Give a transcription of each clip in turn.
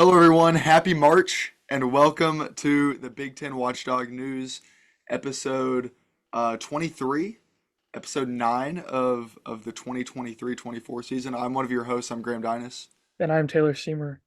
Hello, everyone. Happy March, and welcome to the Big Ten Watchdog News, episode 23, episode 9 of the 2023-24 season. I'm one of your hosts. I'm Graham Dinas. And I'm Taylor Seamer.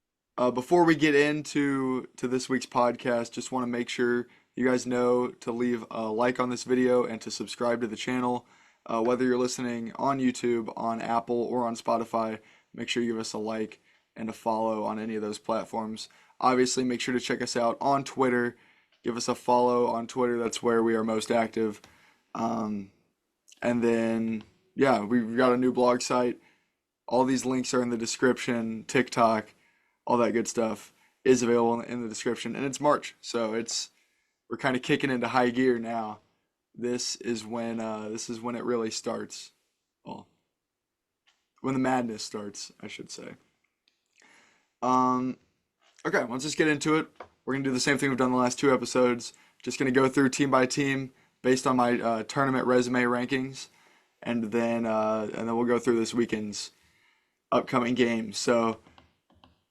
Before we get into this week's podcast, just want to make sure you guys know to leave a like on this video and to subscribe to the channel. Whether you're listening on YouTube, on Apple, or on Spotify, make sure you give us a like and a follow on any of those platforms. Obviously, make sure to check us out on Twitter. Give us a follow on Twitter. That's where we are most active. And then, yeah, we've got a new blog site. All these links are in the description. TikTok, all that good stuff is available in the description. And it's March, so we're kind of kicking into high gear now. This is when it really starts. Well, when the madness starts, I should say. Okay, let's just get into it. We're gonna do the same thing we've done the last two episodes. Just gonna go through team by team based on my tournament resume rankings, and then we'll go through this weekend's upcoming games. So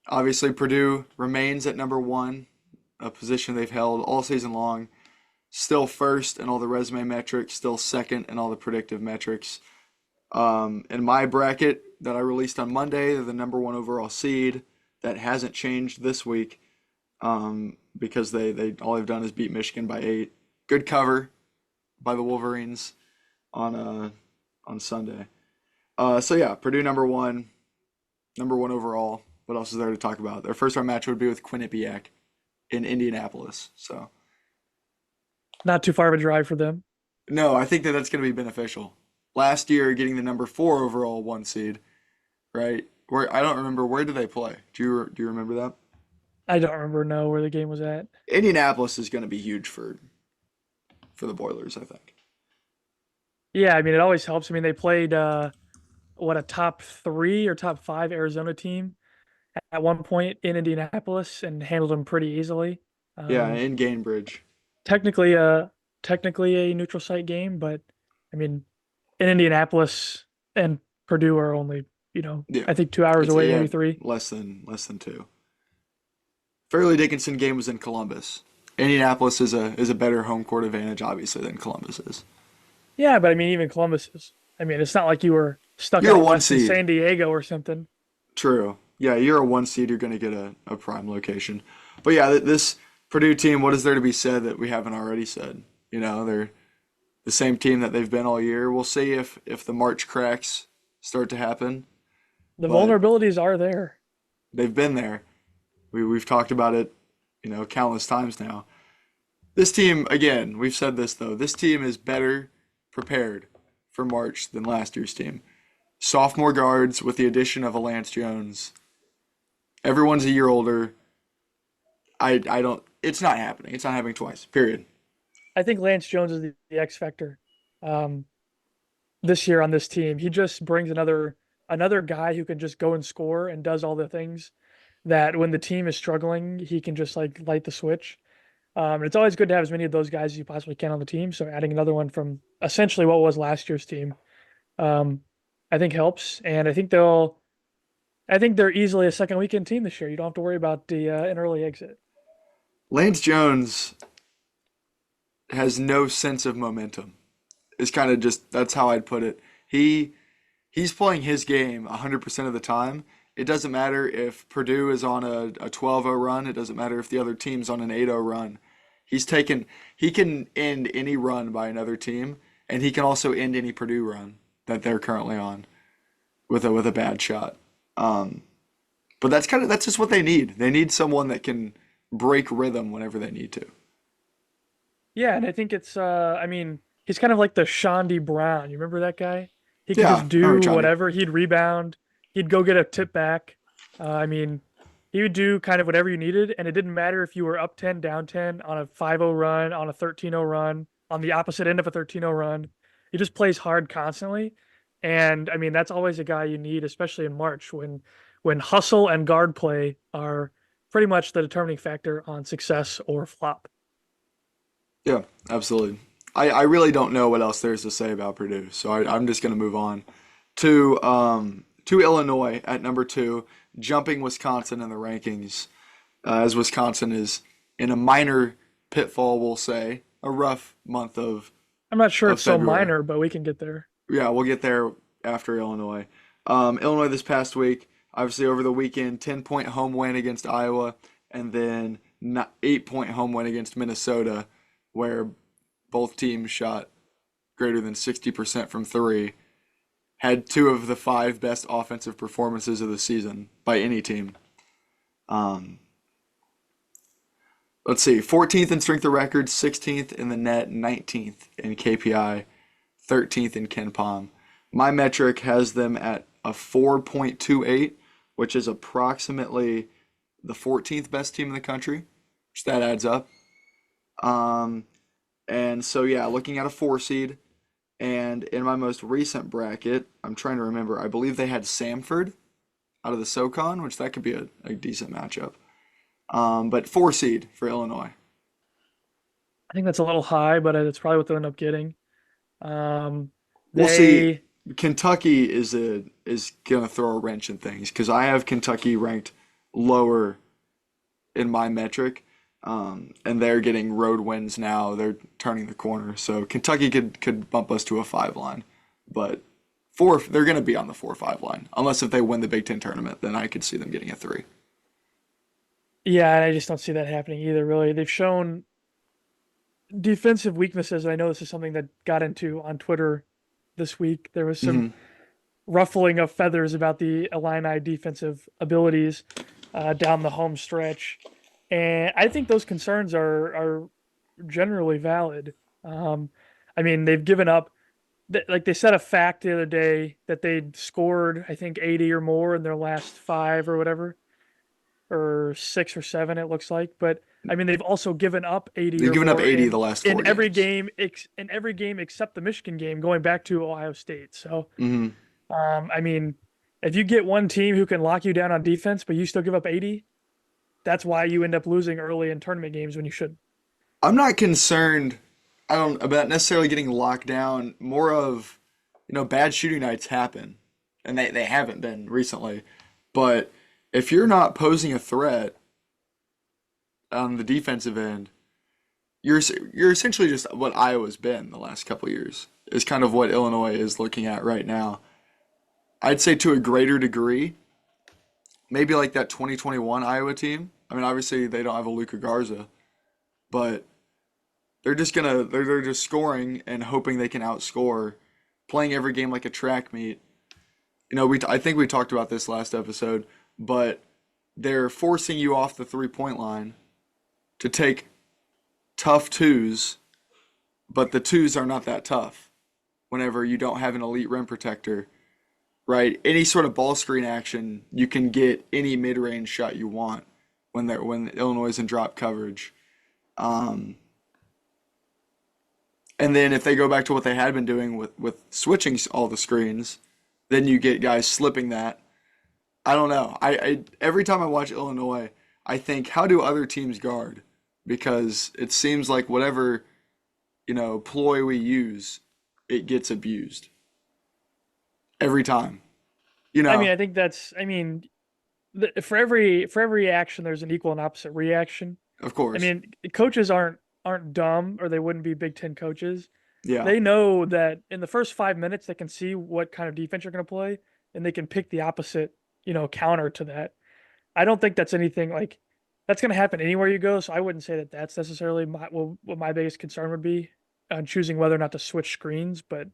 obviously Purdue remains at number one, a position they've held all season long. Still first in all the resume metrics, still second in all the predictive metrics. In my bracket that I released on Monday, they're the number one overall seed. That hasn't changed this week because they all they've done is beat Michigan by 8. Good cover by the Wolverines on Sunday. So yeah, Purdue number one overall. What else is there to talk about? Their first round match would be with Quinnipiac in Indianapolis. So Not too far of a drive for them. no, I think that's going to be beneficial. Last year, getting the number 4 overall 1 seed, right? Where I don't remember, where did they play? Do you remember that? I don't remember where the game was at. Indianapolis is going to be huge for the Boilers, I think. Yeah, I mean it always helps. I mean they played a top three or top five Arizona team at one point in Indianapolis and handled them pretty easily. Yeah, Um, in Gainbridge. technically a technically a neutral site game, but I mean in Indianapolis and Purdue are only, Yeah, I think 2 hours it's away, yeah maybe three. less than 2. Fairleigh Dickinson game was in Columbus. Indianapolis is a better home court advantage, obviously, than Columbus is. Yeah, but I mean even Columbus is. I mean it's not like you were stuck You're a out one west in seed. San Diego or something. True. Yeah, you're a 1 seed. You're going to get a prime location. But yeah, this Purdue team. What is there to be said that we haven't already said? They're the same team that they've been all year. We'll see if the March cracks start to happen, The but vulnerabilities are there. they've been there. We've talked about it, countless times now. This team, again, we've said this though. This team is better prepared for March than last year's team. Sophomore guards with the addition of a Lance Jones. Everyone's a year older. I don't. It's not happening. It's not happening twice. Period. I think Lance Jones is the X factor um, this year on this team. He just brings another guy who can just go and score and does all the things that when the team is struggling, he can just like light the switch. It's always good to have as many of those guys as you possibly can on the team. So adding another one from essentially what was last year's team, um, I think helps, and I think they're easily a second weekend team this year. You don't have to worry about an early exit. Lance Jones has no sense of momentum. It's kind of just that's how I'd put it. He's playing his game 100% of the time. It doesn't matter if Purdue is on a 12-0 run. It doesn't matter if the other team's on an 8-0 run. He can end any run by another team, and he can also end any Purdue run that they're currently on with a bad shot. Um, but that's just what they need. They need someone that can break rhythm whenever they need to. Yeah, and I think it's I mean, he's kind of like the Shandy Brown. You remember that guy? He could Yeah, just I remember do Johnny. whatever. He'd rebound, he'd go get a tip back. I mean, he would do kind of whatever you needed, and it didn't matter if you were up 10, down 10, on a 5-0 run, on a 13-0 run, on the opposite end of a 13-0 run. He just plays hard constantly. And I mean, that's always a guy you need, especially in March when hustle and guard play are pretty much the determining factor on success or flop. Yeah, absolutely. I really don't know what else there's to say about Purdue, so I'm just going to move on to Illinois at number 2, jumping Wisconsin in the rankings. as Wisconsin is in a minor pitfall, we'll say, a rough month I'm not sure of it's so February. minor, but we can get there. Yeah, we'll get there after Illinois. Illinois this past week, obviously over the weekend, 10-point home win against Iowa, and then 8-point home win against Minnesota, where both teams shot greater than 60% from three. Had two of the five best offensive performances of the season by any team. Um, let's see, 14th in strength of record, 16th in the net, 19th in KPI, 13th in KenPom. My metric has them at a 4.28, which is approximately the 14th best team in the country, which that adds up. Um, and so, yeah, looking at a four seed. And in my most recent bracket, I'm trying to remember, I believe they had Samford out of the SoCon, which that could be a decent matchup. But four seed for Illinois. I think that's a little high, but it's probably what they'll end up getting. Um, We'll see. they, Kentucky is gonna throw a wrench in things because I have Kentucky ranked lower in my metric, and they're getting road wins now. They're turning the corner, so Kentucky could bump us to a five line, but four they're gonna be on the 4-5 line unless if they win the Big Ten tournament, then I could see them getting a three. yeah, and I just don't see that happening either, really. They've shown defensive weaknesses. And I know this is something that got into on Twitter this week. There was some Hmm. ruffling of feathers about the Illini defensive abilities down the home stretch, and I think those concerns are generally valid. Um, I mean, they've given up. Like they set a fact the other day that they'd scored, I think, 80 or more in their last five or whatever, or six or seven, it looks like. But I mean, they've also given up 80 They've or given up more 80 the last in four every games. game, in every game except the Michigan game, going back to Ohio State. So, Hmm. I mean, if you get one team who can lock you down on defense, but you still give up 80, that's why you end up losing early in tournament games when you should. I'm not concerned. I don't about necessarily getting locked down. More of, bad shooting nights happen, and they haven't been recently. But if you're not posing a threat on the defensive end, you're essentially just what Iowa's been the last couple of years. Is kind of what Illinois is looking at right now. I'd say to a greater degree, maybe like that 2021 Iowa team. I mean, obviously they don't have a Luka Garza, but they're just scoring and hoping they can outscore, playing every game like a track meet. I think we talked about this last episode, but they're forcing you off the 3-point line to take tough twos, but the twos are not that tough whenever you don't have an elite rim protector, right? Any sort of ball screen action, you can get any mid-range shot you want when Illinois is in drop coverage. Um, And then if they go back to what they had been doing with switching all the screens, then you get guys slipping that. I don't know. I every time I watch Illinois, I think, how do other teams guard? Because it seems like whatever, ploy we use, it gets abused every time. You I mean, know, I think that's. I mean, for every action, there's an equal and opposite reaction. of I course. mean, coaches aren't dumb, or they wouldn't be Big Ten coaches. Yeah. They know that in the first 5 minutes, they can see what kind of defense you're going to play, and they can pick the opposite, counter to that. I don't think that's anything like that's going to happen anywhere you go. So I wouldn't say that that's necessarily what my biggest concern would be on choosing whether or not to switch screens. But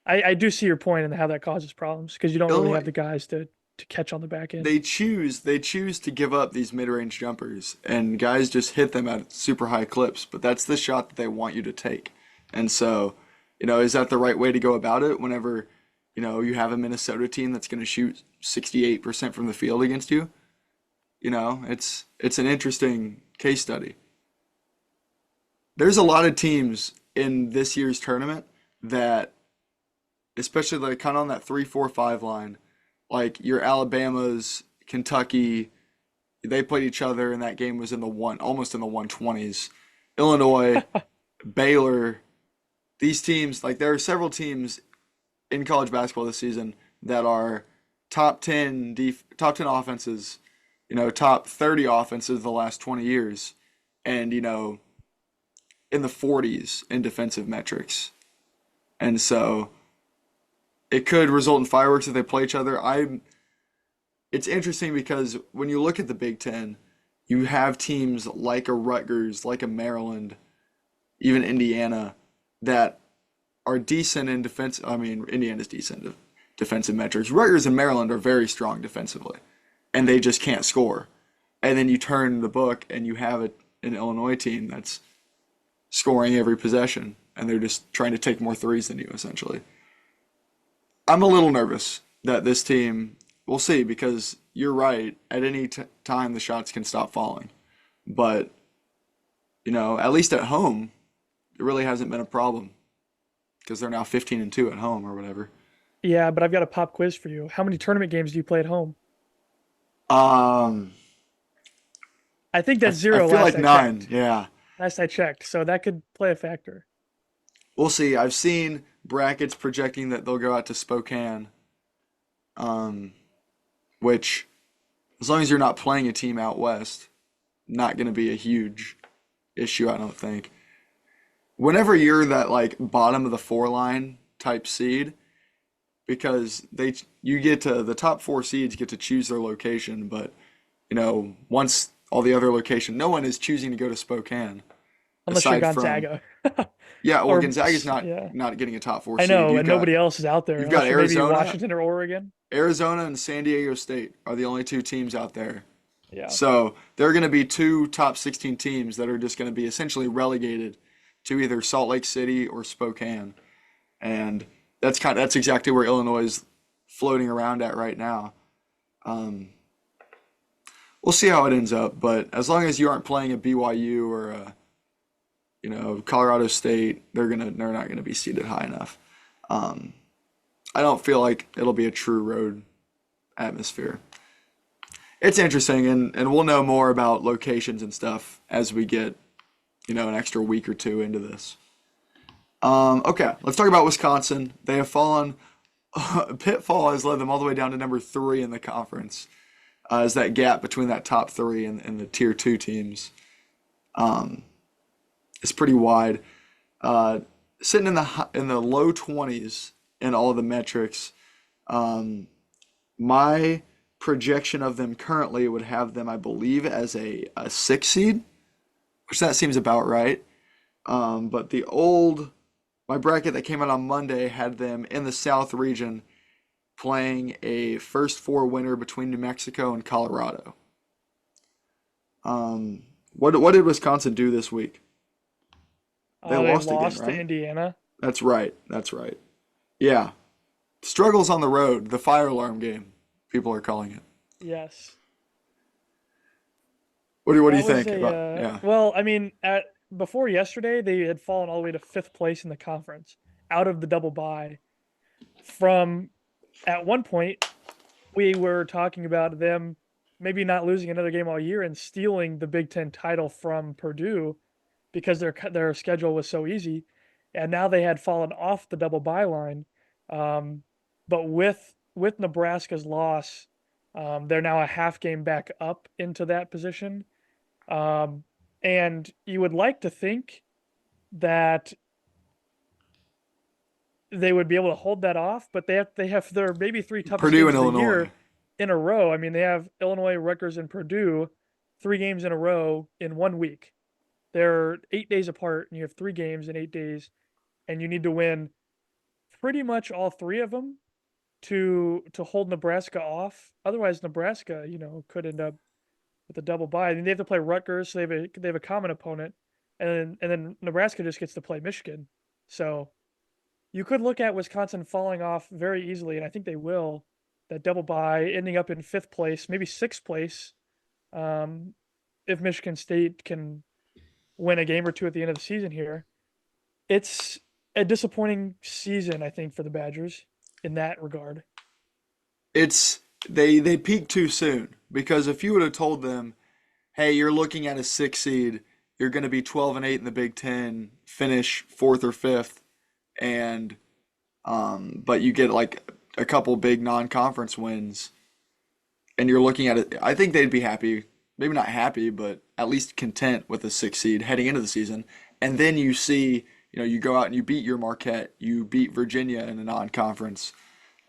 I do see your point and how that causes problems because you don't really have Illinois the guys to catch on the back end. they choose to give up these mid-range jumpers and guys just hit them at super high clips, but that's the shot that they want you to take. And so, is that the right way to go about it whenever, you have a Minnesota team that's going to shoot 68% from the field against you? It's an interesting case study. There's a lot of teams in this year's tournament that, especially like kind of on that 3-4-5 line, like your Alabamas, Kentucky, they played each other and that game was in the almost in the 120s. Illinois, Baylor, these teams, like there are several teams in college basketball this season that are top 10 offenses top 30 offenses the last 20 years, and in the 40s in defensive metrics. And so it could result in fireworks if they play each other. It's interesting because when you look at the Big Ten, you have teams like a Rutgers, like a Maryland, even Indiana, that are decent in defense. I mean, Indiana's decent in defensive metrics. Rutgers and Maryland are very strong defensively, and they just can't score. And then you turn the book and you have an Illinois team that's scoring every possession, and they're just trying to take more threes than you, essentially. I'm a little nervous that this team, we'll see, because you're right. At any time, the shots can stop falling. But, at least at home, it really hasn't been a problem because they're now 15-2 at home or whatever. Yeah, but I've got a pop quiz for you. How many tournament games do you play at home? Um, I think I, that's I zero feel last like I 9. checked. Yeah. Last I checked. So that could play a factor. We'll see. I've seen brackets projecting that they'll go out to Spokane, um, which, as long as you're not playing a team out west, not going to be a huge issue, I don't think. Whenever you're that like bottom of the 4 line type seed, because you get to the top 4 seeds get to choose their location, but once all the other location, no one is choosing to go to Spokane Unless you're aside from Gonzaga. yeah, well, Or, Gonzaga's not yeah. not getting a top 4 I seed. know, You've and got nobody else is out there you've got unless you're maybe Arizona, Washington or Oregon. Arizona and San Diego State are the only 2 teams out there. Yeah. So there are going to be 2 top 16 teams that are just going to be essentially relegated to either Salt Lake City or Spokane, and that's exactly where Illinois is floating around at right now. Um, we'll see how it ends up, but as long as you aren't playing a BYU or a Colorado State, they're not gonna be seated high enough. Um, I don't feel like it'll be a true road atmosphere. It's interesting, and we'll know more about locations and stuff as we get an extra week or 2 into this. Okay, let's talk about Wisconsin. They have fallen. Pitfall has led them all the way down to number 3 in the conference. As that gap between that top 3 and the tier 2 teams is pretty wide. Sitting in the low 20s in all of the metrics. My projection of them currently would have them, I believe, as a 6 seed, which that seems about right. But my bracket that came out on Monday had them in the South region playing a first 4 winner between New Mexico and Colorado. What did Wisconsin do this week? They They lost again, lost to right? Indiana. That's right. That's right. Yeah. Struggles on the road. The fire alarm game, people are calling it. Yes. What do you That was think a about? Yeah. well, I mean, at before yesterday, they had fallen all the way to 5th place in the conference, out of the double bye. From at one point, we were talking about them maybe not losing another game all year and stealing the Big Ten title from Purdue because their schedule was so easy, and now they had fallen off the double bye line. Um, but with Nebraska's loss, they're now a half game back up into that position. Um, and you would like to think that they would be able to hold that off, but they have their maybe 3 toughest Purdue games and of the Illinois. year in a row. I mean, they have Illinois, Rutgers, and Purdue 3 games in a row in 1 week. They're 8 days apart, and you have 3 games in 8 days, and you need to win pretty much all 3 of them to hold Nebraska off. Otherwise, Nebraska, could end up with a double bye. I mean, they have to play Rutgers, so they have a common opponent, and then Nebraska just gets to play Michigan. So you could look at Wisconsin falling off very easily, and I think they will. That double bye, ending up in 5th place, maybe 6th place, um, if Michigan State can win a game or 2 at the end of the season here. It's a disappointing season, I think, for the Badgers in that regard. It's they peaked too soon because if you would have told them, "Hey, you're looking at a 6 seed, you're going to be 12-8 in the Big Ten, finish 4th or 5th, and but you get like a couple big non-conference wins," and you're looking at it, I think they'd be happy, maybe not happy, but at least content with a 6 seed heading into the season. And then you see, you go out and you beat your Marquette, you beat Virginia in a non-conference,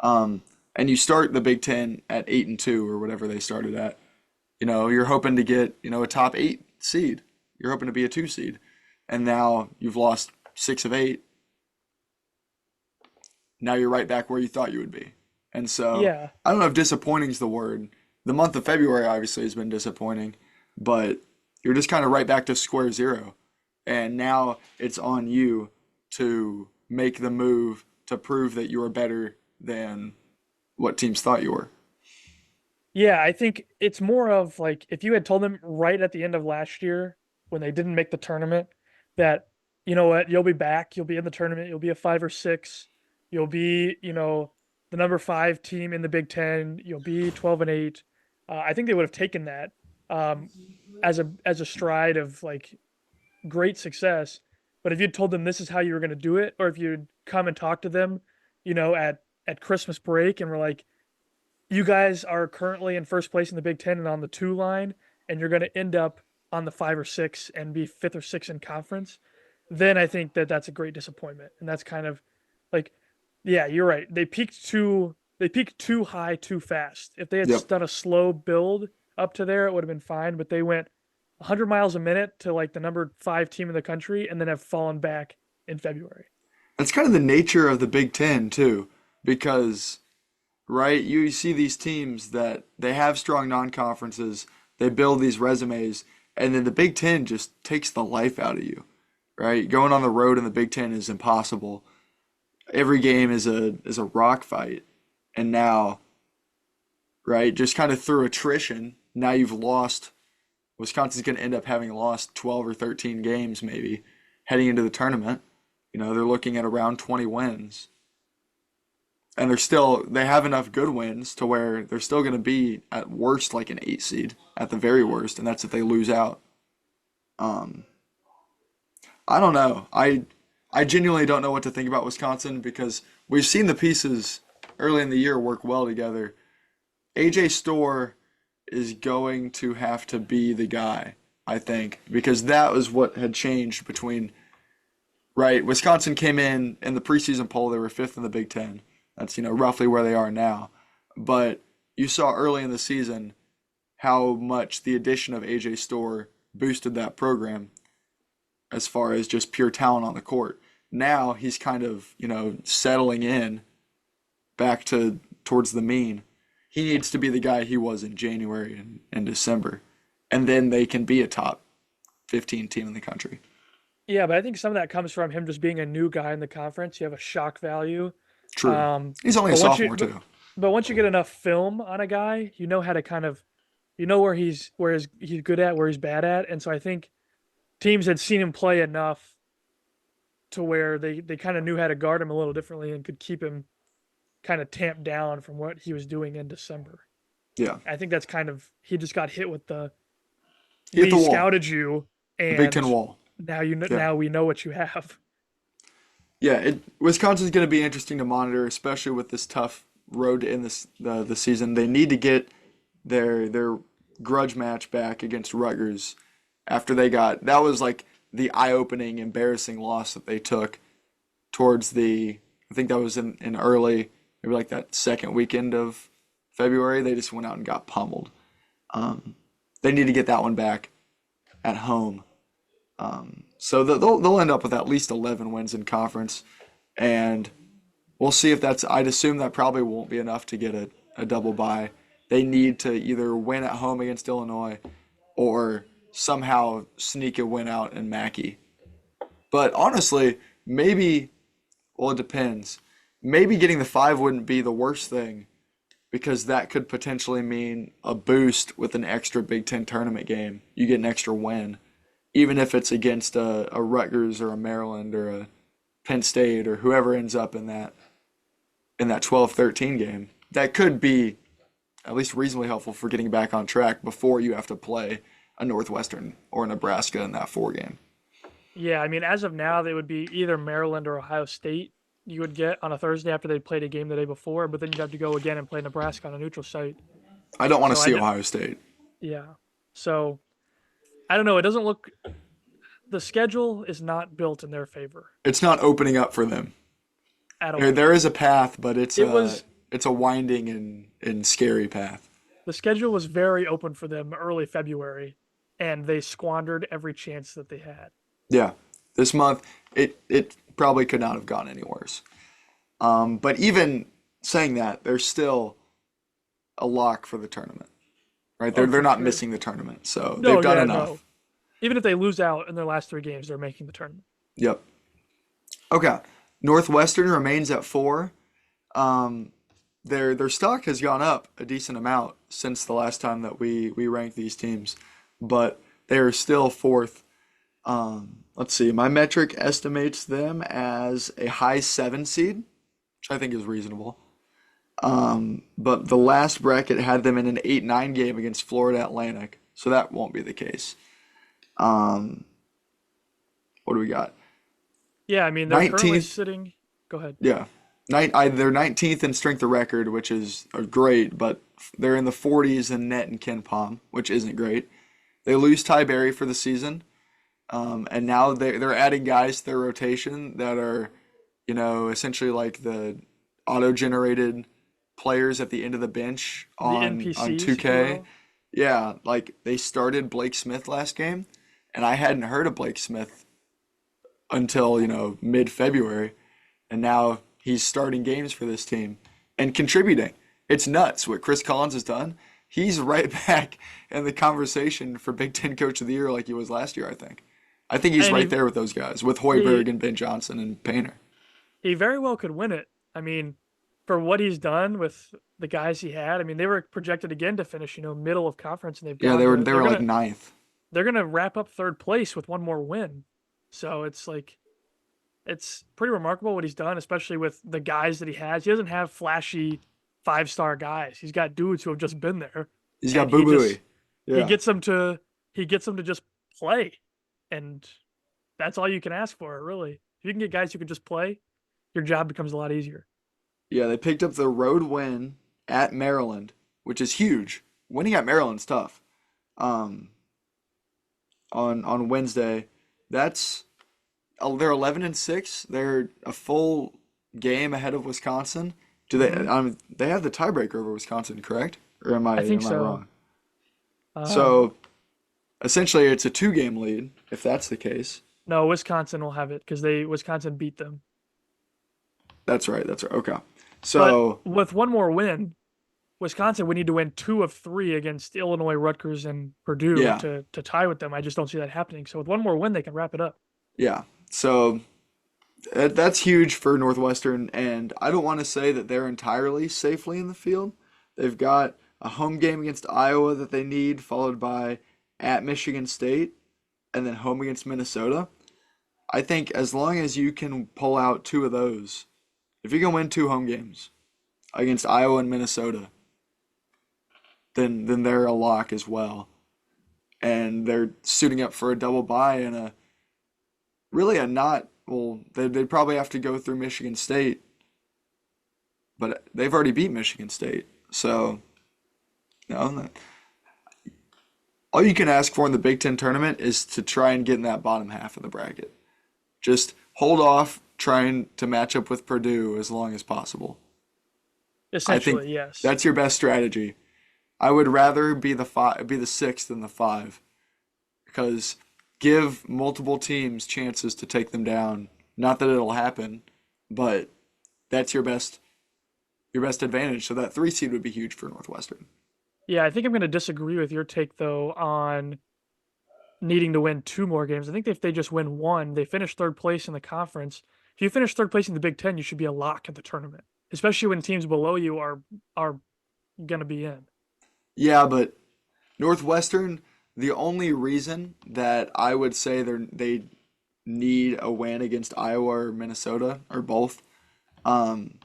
and you start the Big Ten at 8-2 or whatever they started at. You're hoping to get, a top 8 seed. You're hoping to be a 2 seed, and now you've lost 6 of 8. Now you're right back where you thought you would be. And so Yeah. I don't know if disappointing is the word. The month of February obviously has been disappointing, but you're just kind of right back to square zero. And now it's on you to make the move to prove that you are better than what teams thought you were. Yeah, I think it's more of like if you had told them right at the end of last year when they didn't make the tournament that, you know what, you'll be back, you'll be in the tournament, you'll be a 5 or 6, you'll be, the number 5 team in the Big Ten, you'll be 12-8. I think they would have taken that um, as a stride of like great success. But if you'd told them this is how you were going to do it, or if you'd come and talk to them, at Christmas break and were like, you guys are currently in first place in the Big Ten and on the 2 line, and you're going to end up on the 5 or 6 and be 5th or 6th in conference, then I think that that's a great disappointment. And that's kind of like, yeah, you're right. They peaked too high too fast. If they had Yep. done a slow build up to there, it would have been fine. But they went 100 miles a minute to like the number 5 team in the country, and then have fallen back in February. That's kind of the nature of the Big Ten too, because right, you see these teams that they have strong non-conferences, they build these resumes, and then the Big Ten just takes the life out of you. Right? Going on the road in the Big Ten is impossible. Every game is a rock fight. And now, right, just kind of through attrition, now you've lost. Wisconsin's going to end up having lost 12 or 13 games maybe heading into the tournament. They're looking at around 20 wins. And they have enough good wins to where they're still going to be at worst like an 8 seed at the very worst, and that's if they lose out. Um, I don't know. I genuinely don't know what to think about Wisconsin because we've seen the pieces early in the year work well together. AJ Storr is going to have to be the guy, I think, because that was what had changed between right. Wisconsin came in the preseason poll, they were 5th in the Big Ten. That's roughly where they are now. But you saw early in the season how much the addition of AJ Storr boosted that program as far as just pure talent on the court. Now he's kind of, settling in back towards the mean. He needs to be the guy he was in January and December. And then they can be a top 15 team in the country. Yeah, but I think some of that comes from him just being a new guy in the conference. You have a shock value. True. Um, He's only a but once you sophomore but, too. but once you get enough film on a guy, you know how to kind of he's good at, where he's bad at. And so I think teams had seen him play enough to where they kind of knew how to guard him a little differently and could keep him kind of tamped down from what he was doing in December. Yeah. I think that's kind of he just got hit with the He hit we the wall. scouted you The Big Ten and wall. now you know Yeah. now we know what you have. Yeah, Wisconsin's going to be interesting to monitor, especially with this tough road to end the season. They need to get their grudge match back against Rutgers after that was like the eye-opening, embarrassing loss that they took towards I think that was in early, maybe like that second weekend of February. They just went out and got pummeled. They need to get that one back at home. So they'll end up with at least 11 wins in conference, and we'll see if I'd assume that probably won't be enough to get a double bye. They need to either win at home against Illinois or somehow sneak a win out in Mackey. But honestly, well, it depends. Maybe getting the 5 wouldn't be the worst thing because that could potentially mean a boost with an extra Big Ten tournament game. You get an extra win, even if it's against a Rutgers or a Maryland or a Penn State or whoever ends up in that 12-13 game. That could be at least reasonably helpful for getting back on track before you have to play a Northwestern or Nebraska in that 4 game. Yeah, I mean, as of now, they would be either Maryland or Ohio State you would get on a Thursday after they played a game the day before, but then you'd have to go again and play Nebraska on a neutral site I don't want to So see Ohio State. yeah. So I don't know. It doesn't look. The schedule is not built in their favor It's not opening up for them. at There, all. there is a path, but It was it's a winding and scary path. the schedule was very open for them early February, and they squandered every chance that they had. Yeah, this month it probably could not have gone any worse. But even saying that, they're still a lock for the tournament, right? They're Oh, they're for not sure. missing the tournament, so they've No, done yeah, no. enough. Even if they lose out in their last three games, they're making the tournament. Yep. Okay. Northwestern remains at 4. Um, their stock has gone up a decent amount since the last time that we ranked these teams, but they are still fourth. Let's see. My metric estimates them as a high 7 seed, which I think is reasonable. But the last bracket had them in an 8-9 game against Florida Atlantic, so that won't be the case. Um, what do we got? Yeah, I mean they're currently 19th. sitting. Go ahead. Yeah. They're 19th in strength of record, which is great, but they're in the 40s in net and Ken Palm, which isn't great. They lose Ty Berry for the season, and now they're adding guys to their rotation that are, essentially like the auto-generated players at the end of the bench The on NPCs, if you 2K. will. Yeah, like they started Blake Smith last game, and I hadn't heard of Blake Smith until, mid-February, and now he's starting games for this team and contributing. It's nuts what Chris Collins has done. He's right back in the conversation for Big Ten Coach of the Year like he was last year, I think. I think he's And right there with those guys, with he Hoiberg and Ben Johnson and Painter. he very well could win it. I mean, for what he's done with the guys he had, I mean, they were projected again to finish, middle of conference, and they've Yeah, gone they were to. they were like ninth. They're gonna wrap up third place with one more win. So it's like it's pretty remarkable what he's done, especially with the guys that he has. He doesn't have flashy 5-star guys. He's got dudes who have just been there, He's got and Boo Booey. he Yeah. gets them to he gets them to just play, and that's all you can ask for, really. If you can get guys who can just play, your job becomes a lot easier. Yeah, they picked up the road win at Maryland, which is huge. Winning at Maryland's tough. Um, on Wednesday, that's they're 11-6. They're a full game ahead of Wisconsin. Do they? Hmm. They have the tiebreaker over Wisconsin, correct? Or am I I think am I so. wrong? Um, So essentially, it's a 2-game lead if that's the case. no, Wisconsin will have it because they Wisconsin beat them. That's right. That's right. Okay. But So with one more win, Wisconsin would need to win 2 of 3 against Illinois, Rutgers, and Purdue yeah, to tie with them. I just don't see that happening. So with one more win, they can wrap it up. yeah. So that's huge for Northwestern, and I don't want to say that they're entirely safely in the field. They've got a home game against Iowa that they need, followed by at Michigan State, and then home against Minnesota. I think as long as you can pull out 2 of those, if you can win 2 home games against Iowa and Minnesota, then they're a lock as well. And they're suiting up for a double bye and a really a not well, they'd probably have to go through Michigan State, but they've already beat Michigan State. So, no, all you can ask for in the Big Ten tournament is to try and get in that bottom half of the bracket. Just hold off trying to match up with Purdue as long as possible. I think Essentially, yes. that's your best strategy. I would rather be the sixth than the 5, because give multiple teams chances to take them down. Not that it'll happen, but that's your best advantage. So that 3 seed would be huge for Northwestern. Yeah, I think I'm going to disagree with your take though on needing to win 2 more games. I think if they just win one, they finish third place in the conference. If you finish third place in the Big Ten, you should be a lock at the tournament, especially when teams below you are going to be in. Yeah, but Northwestern, the only reason that I would say they need a win against Iowa or Minnesota or both, um,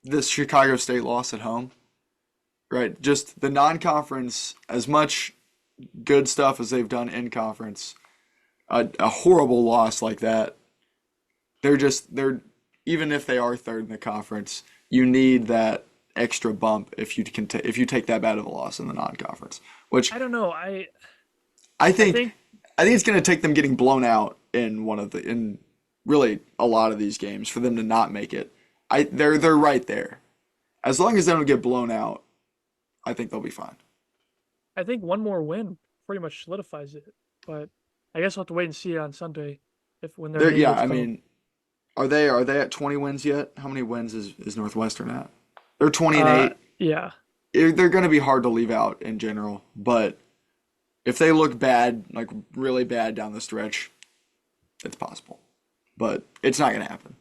this Chicago State loss at home, right? Just the non-conference, as much good stuff as they've done in conference, a horrible loss like that. They're even if they are third in the conference, you need that extra bump if you can if you take that bad of a loss in the non-conference. Which I don't know. I I think think I think it's going to take them getting blown out in one of the in really a lot of these games for them to not make it. They're right there. As long as they don't get blown out, I think they'll be fine. I think one more win pretty much solidifies it. But I guess we'll have to wait and see it on Sunday if when their They're name yeah, gets I called. mean, are they at 20 wins yet? How many wins is Northwestern at? They're 20 and 8. Yeah. They're going to be hard to leave out in general, but if they look bad, like really bad down the stretch, it's possible. But it's not going to happen.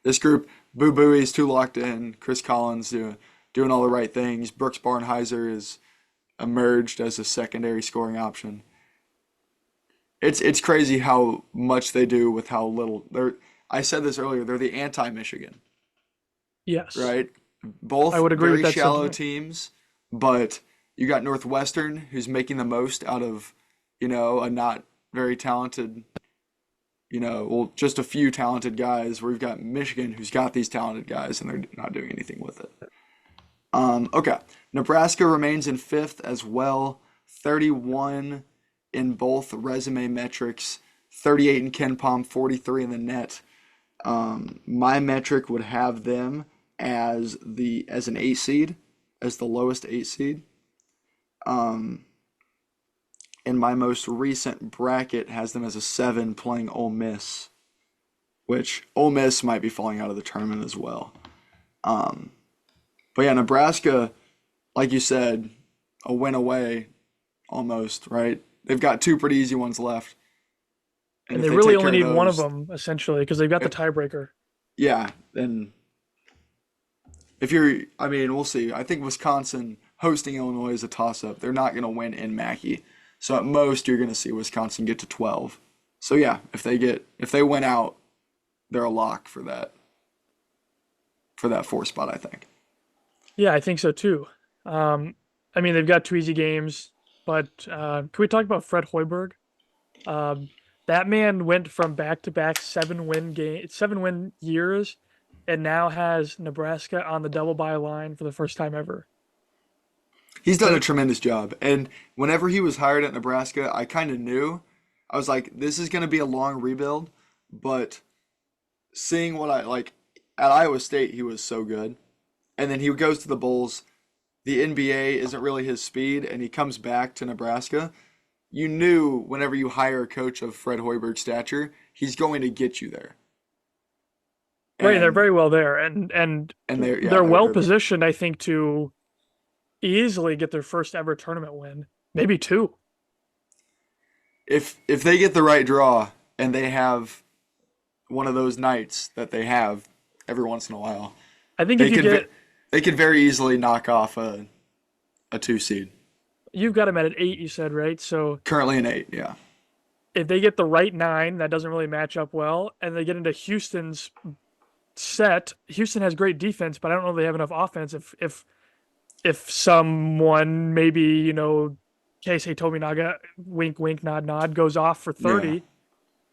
This group, Boo Booey's too locked in. Chris Collins doing all the right things. Brooks Barnheiser has emerged as a secondary scoring option. It's crazy how much they do with how little they're. I said this earlier. They're the anti-Michigan, Yes. right? I Both would agree with very that shallow sentiment. teams, but you got Northwestern who's making the most out of, a not very talented, well, just a few talented guys. Where we've got Michigan who's got these talented guys and they're not doing anything with it. Okay. Nebraska remains in fifth as well, 31 in both resume metrics, 38 in Ken Palm, 43 in the net. My metric would have them as an 8 seed, as the lowest 8 seed. Um, and my most recent bracket has them as a 7 playing Ole Miss, which Ole Miss might be falling out of the tournament as well. Um, but yeah, Nebraska, like you said, a win away almost, right? They've got two pretty easy ones left. And And if they they really take only care of need one of those, them essentially because they've got the eh, tiebreaker. yeah, then I mean, we'll see. I think Wisconsin hosting Illinois is a toss-up. They're not going to win in Mackey. So at most, you're going to see Wisconsin get to 12. So yeah, if they win out, they're a lock for that 4 spot, I think. Yeah, I think so too. Um, I mean, they've got two easy games, but can we talk about Fred Hoiberg? Um, that man went from back-to-back 7-win years, and now has Nebraska on the double bye line for the first time ever. He's done a So tremendous job. And whenever he was hired at Nebraska, I kind of knew. I was like, this is going to be a long rebuild, but seeing what I like at Iowa State, he was so good. And then he goes to the Bulls. The NBA isn't really his speed, and he comes back to Nebraska. You knew whenever you hire a coach of Fred Hoiberg's stature, he's going to get you there. right, they're And very well there, and they're they're well very good. positioned, I think, to easily get their first ever tournament win, maybe two. If they get the right draw and they have one of those nights that they have every once in a while, I think if they you could get they could very easily knock off a 2 seed. you've got them at an 8, you said, right? So Currently an 8, yeah. if they get the right 9, that doesn't really match up well, and they get into Houston's set. Houston has great defense, but I don't know if they have enough offense. If someone maybe Keisei Tominaga, wink wink nod nod, goes off for Yeah. 30,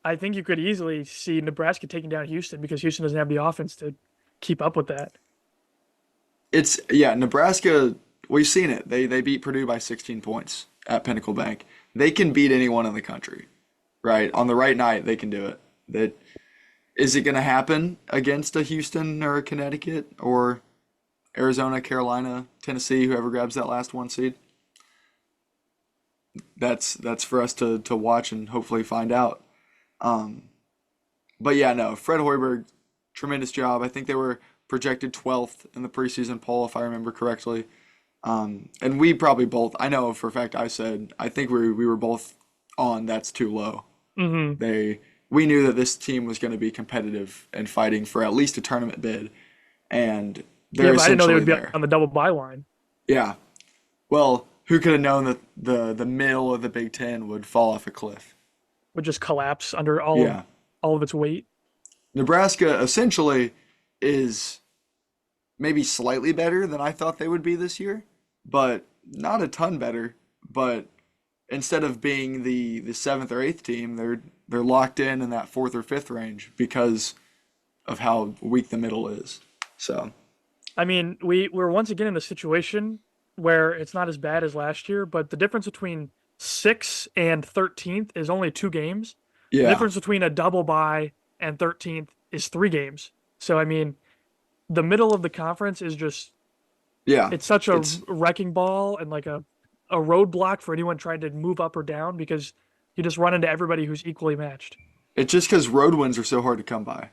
I think you could easily see Nebraska taking down Houston because Houston doesn't have the offense to keep up with that. It's yeah, Nebraska, we've seen it. They beat Purdue by 16 points at Pinnacle Bank. They can beat anyone in the country, right? On the right night, they can do it. That is it going to happen against a Houston or a Connecticut or Arizona, Carolina, Tennessee, whoever grabs that last 1 seed? That's for us to watch and hopefully find out. Um, but yeah, no, Fred Hoiberg, tremendous job. I think they were projected 12th in the preseason poll, if I remember correctly. And we probably both, I know for a fact I said, I think we were both on that's too low. Hmm. They We knew that this team was going to be competitive and fighting for at least a tournament bid, and Yeah, they're but I didn't know they essentially would be there. on the double byline. Yeah. Well, who could have known that the middle of the Big Ten would fall off a cliff? Would just collapse under all of Yeah. all of its weight. Nebraska essentially is maybe slightly better than I thought they would be this year, but not a ton better. But instead of being the seventh or eighth team, they're locked in that fourth or fifth range because of how weak the middle is. So I mean, we're once again in a situation where it's not as bad as last year, but the difference between 6th and 13th is only 2 games. The Yeah, difference between a double bye and 13th is 3 games. So I mean, the middle of the conference is just yeah. it's such a It's wrecking ball and like a roadblock for anyone trying to move up or down because you just run into everybody who's equally matched. it's just because road wins are so hard to come by,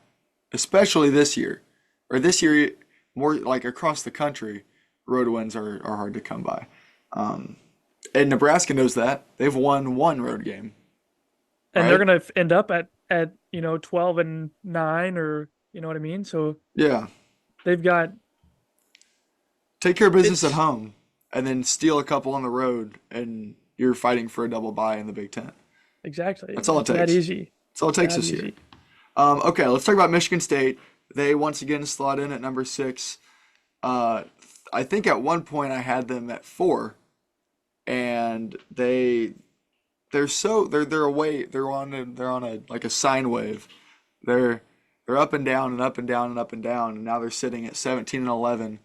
especially this year, or this year more like across the country, road wins are hard to come by. Um, and Nebraska knows that. They've won one road game, And they're right? gonna end up at 12-9 or you know what I mean. So Yeah. they've got Take care of business at it's home and then steal a couple on the road and you're fighting for a double bye in the Big Ten. exactly That's all it it's that takes. easy. That's all it It's takes that this year. easy. Okay, let's talk about Michigan State. They once again slot in at number 6. Uh, I think at one point I had them at 4, and they're away. They're on a like a sine wave. They're they're up and down and up and down and up and down, and now they're sitting at 17 and 11.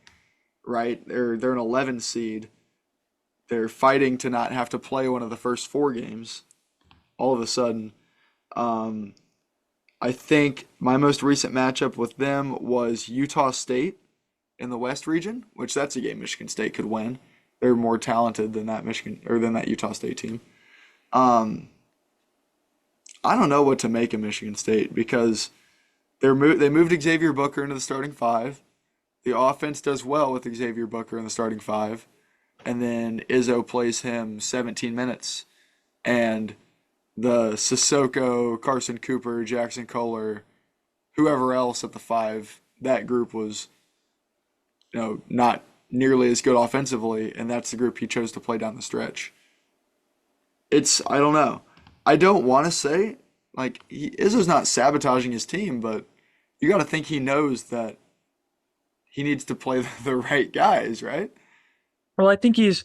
Right? They're an 11 seed. They're fighting to not have to play one of the first 4 games. All of a sudden, um, I think my most recent matchup with them was Utah State in the West region, which that's a game Michigan State could win. They're more talented than that Michigan or than that Utah State team. Um, I don't know what to make of Michigan State because they moved Xavier Booker into the starting five. The offense does well with Xavier Booker in the starting five, and then Izzo plays him 17 minutes, and the Sissoko, Carson Cooper, Jackson Kohler, whoever else at the five, that group was, not nearly as good offensively, and that's the group he chose to play down the stretch. I don't know. I don't want to say Izzo's not sabotaging his team, but you got to think he knows that he needs to play the right guys, right? Well, I think he's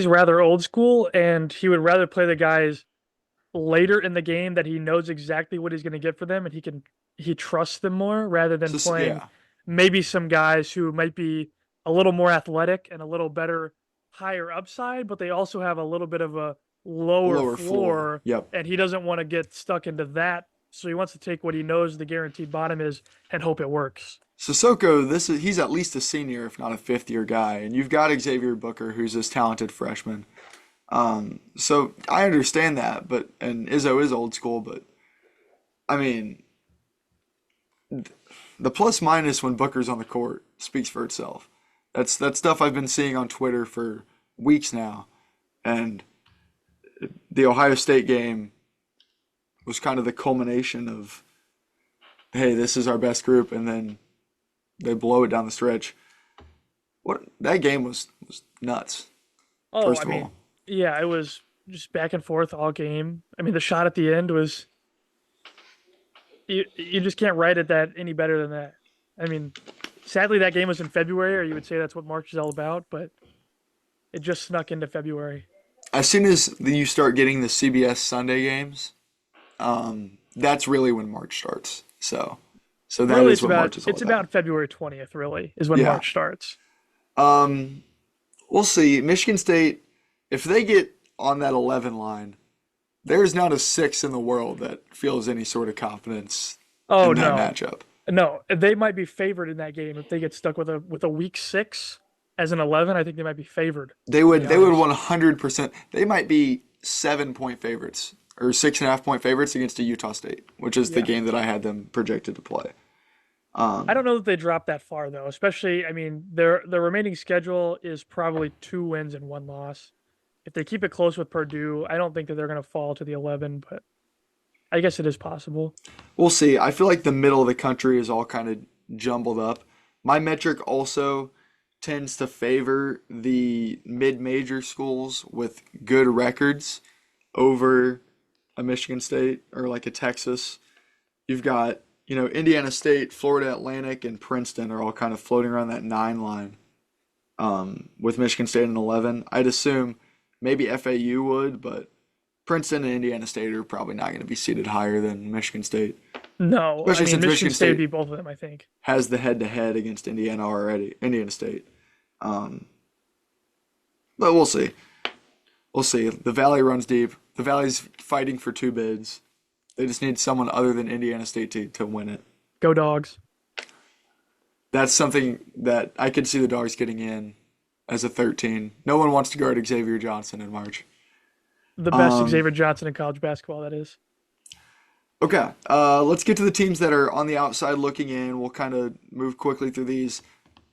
rather old school, and he would rather play the guys later in the game that he knows exactly what he's going to get for them, and he trusts them more rather than playing Yeah, maybe some guys who might be a little more athletic and a little better higher upside, but they also have a little bit of a lower lower floor. floor, Yep. and he doesn't want to get stuck into that. So he wants to take what he knows the guaranteed bottom is and hope it works. Sissoko, he's at least a senior, if not a fifth year guy, and you've got Xavier Booker, who's this talented freshman. So I understand that, and Izzo is old school, but I mean, the plus minus when Booker's on the court speaks for itself. That's stuff I've been seeing on Twitter for weeks now, and the Ohio State game was kind of the culmination of, hey, this is our best group, and then they blow it down the stretch. What that game was nuts. Oh, I First of mean, all, yeah, it was just back and forth all game. I mean, the shot at the end was you just can't write it that any better than that. I mean, sadly that game was in February, or you would say that's what March is all about, but it just snuck into February. as soon as you start getting the CBS Sunday games, that's really when March starts. So that Really, is what March is all it's about. about February 20th, really, is when Yeah. March starts. Um, we'll see. Michigan State, if they get on that 11 line, there's not a 6 in the world that feels any sort of confidence Oh in that no. matchup. No, they might be favored in that game if they get stuck with a week 6 as an 11. I think they might be favored, They to would be they would honest. 100%. They might be 7 point favorites or 6.5 point favorites against a Utah State, which is the Yeah. game that I had them projected to play. I Um, don't know that they drop that far though, especially I mean their remaining schedule is probably 2 wins and 1 loss. If they keep it close with Purdue, I don't think that they're going to fall to the 11, but I guess it is possible. we'll see. I feel like the middle of the country is all kind of jumbled up. My metric also tends to favor the mid-major schools with good records over a Michigan State or like a Texas. You've got, Indiana State, Florida Atlantic, and Princeton are all kind of floating around that 9 line, with Michigan State in 11. I'd assume maybe FAU would, but Princeton and Indiana State are probably not going to be seated higher than Michigan State, No, I especially mean since Michigan Michigan State State beat both of them, I think. has the head-to-head against Indiana already, Indiana State. Um, but we'll see. We'll see. The Valley runs deep. The Valley's fighting for two bids. They just need someone other than Indiana State to win it. Go Dogs. That's something that I could see the Dogs getting in as a 13. No one wants to guard Xavier Johnson in March. The best Um, Xavier Johnson in college basketball, that is. okay, let's get to the teams that are on the outside looking in. We'll kind of move quickly through these.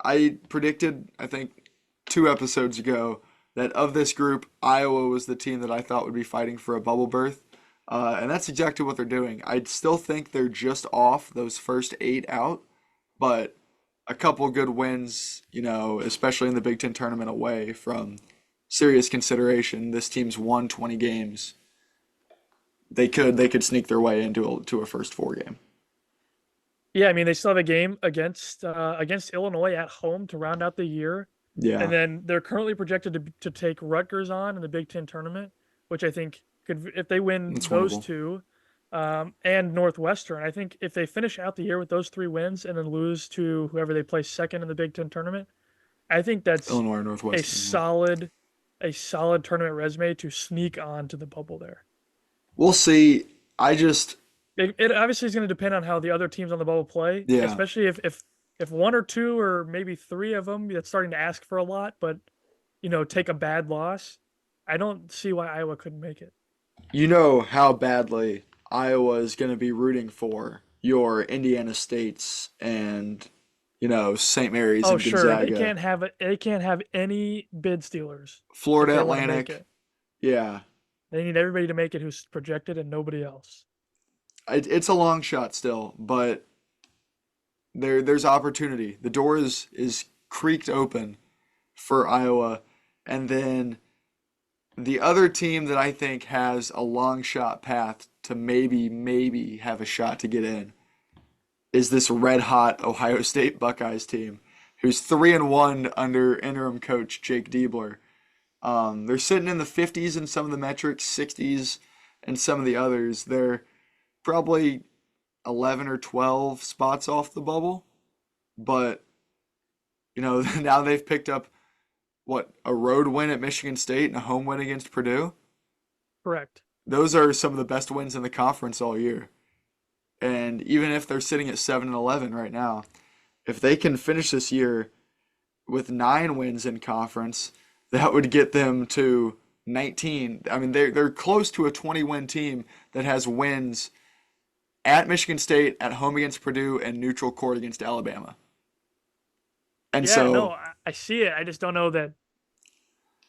I predicted, I think, 2 episodes ago that of this group, Iowa was the team that I thought would be fighting for a bubble berth. And that's exactly what they're doing. I still think they're just off those first 8 out, but a couple good wins, especially in the Big Ten tournament away from serious consideration. This team's won 20 games. They could sneak their way into a first 4 game. Yeah, I mean they still have a game against Illinois at home to round out the year. Yeah, And then they're currently projected to take Rutgers on in the Big Ten tournament, which I think could, if they win that's those winnable. two, and Northwestern, I think if they finish out the year with those 3 wins and then lose to whoever they play second in the Big Ten tournament, I think that's Illinois or a Northwestern. Yeah. solid, a solid tournament resume to sneak on to the bubble there. We'll see. I just It obviously is going to depend on how the other teams on the bubble play, yeah. especially if one or two or maybe 3 of them that's starting to ask for a lot, but take a bad loss. I don't see why Iowa couldn't make it. You know how badly Iowa is going to be rooting for your Indiana States and St. Mary's Oh, and sure, Gonzaga, they can't have any bid stealers if Florida they want to make Atlantic. it. Yeah, They need everybody to make it who's projected and nobody else. it's a long shot still, but there's opportunity. The door is creaked open for Iowa, and then the other team that I think has a long shot path to maybe have a shot to get in is this red hot Ohio State Buckeyes team, who's 3-1 under interim coach Jake Diebler. They're sitting in the 50s in some of the metrics, 60s in some of the others. They're probably 11 or 12 spots off the bubble, but now they've picked up a road win at Michigan State and a home win against Purdue. Correct. Those are some of the best wins in the conference all year. And even if they're sitting at 7-11 right now, if they can finish this year with 9 wins in conference, that would get them to 19. I mean, they're close to a 20-win team that has wins at Michigan State, at home against Purdue, and neutral court against Alabama. And Yeah, no, so I see it. I just don't know that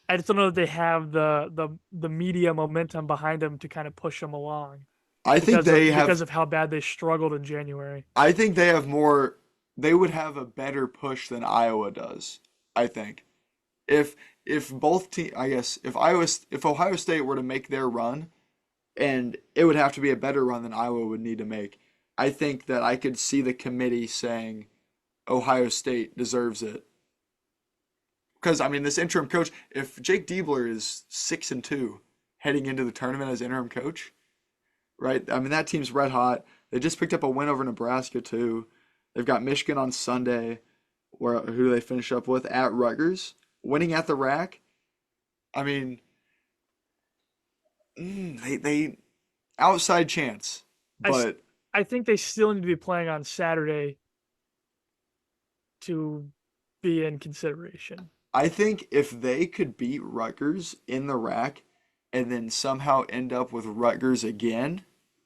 they have the media momentum behind them to kind of push them along I think they because have of how bad they struggled in January. I think they have more they would have a better push than Iowa does, I think. If both team I guess if Ohio State were to make their run, and it would have to be a better run than Iowa would need to make. I think that I could see the committee saying Ohio State deserves it. Because I mean, this interim coach, if Jake Diebler is 6-2 heading into the tournament as interim coach, right? I mean, that team's red hot. They just picked up a win over Nebraska too. They've got Michigan on Sunday, who do they finish up with at Rutgers, winning at the rack. I mean, they outside chance, I, s- but I think they still need to be playing on Saturday to be in consideration. I think if they could beat Rutgers in the rack and then somehow end up with Rutgers again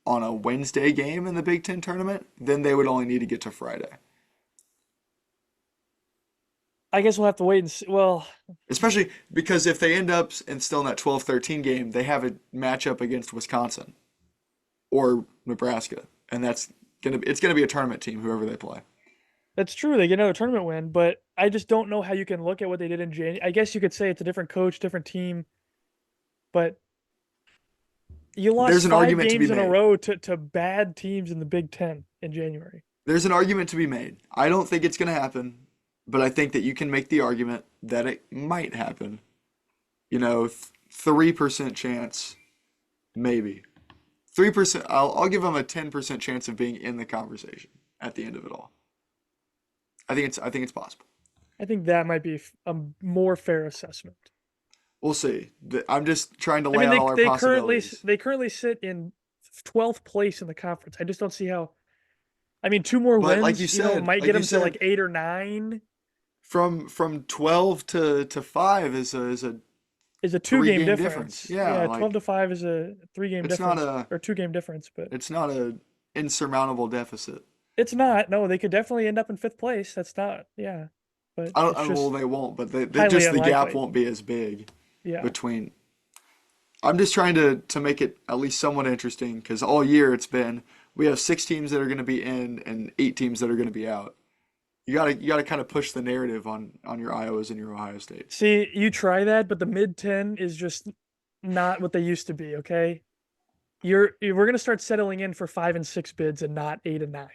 on a Wednesday game in the Big Ten tournament, then they would only need to get to Friday. I guess we'll have to wait and see. Well, Especially because if they end up and still in that 12-13 game, they have a matchup against Wisconsin or Nebraska, and it's gonna be a tournament team, whoever they play. that's true. They get another tournament win, but I just don't know how you can look at what they did in January. I guess you could say it's a different coach, different team, but you lost There's an five argument to be games in a made. row to bad teams in the Big Ten in January. There's an argument to be made. I don't think it's gonna happen, but I think that you can make the argument that it might happen. 3% chance, maybe 3%. I'll give them a 10% chance of being in the conversation at the end of it all. I think it's possible. I think that might be a more fair assessment. We'll see. I'm just trying to I lay mean, out they all our they currently possibilities. they currently sit in 12th place in the conference. I just don't see how. I mean, two more But wins, might like get you them to said, like 8 or 9. from 12 to 5 is a Is a three two-game game difference. difference. Yeah, Yeah, like 12-5 is a three-game it's not difference a or two-game difference, but it's not a insurmountable deficit. it's not. No, they could definitely end up in 5th place. That's not. Yeah, but it's Well, just they won't, but highly the gap unlikely. won't be as big Yeah. between. I'm just trying to make it at least somewhat interesting because all year it's been we have 6 teams that are going to be in and 8 teams that are going to be out. You gotta kind of push the narrative on your Iowas and your Ohio States. See, you try that, but the mid 10 is just not what they used to be, okay? We're gonna start settling in for 5 and 6 bids and not 8 and 9.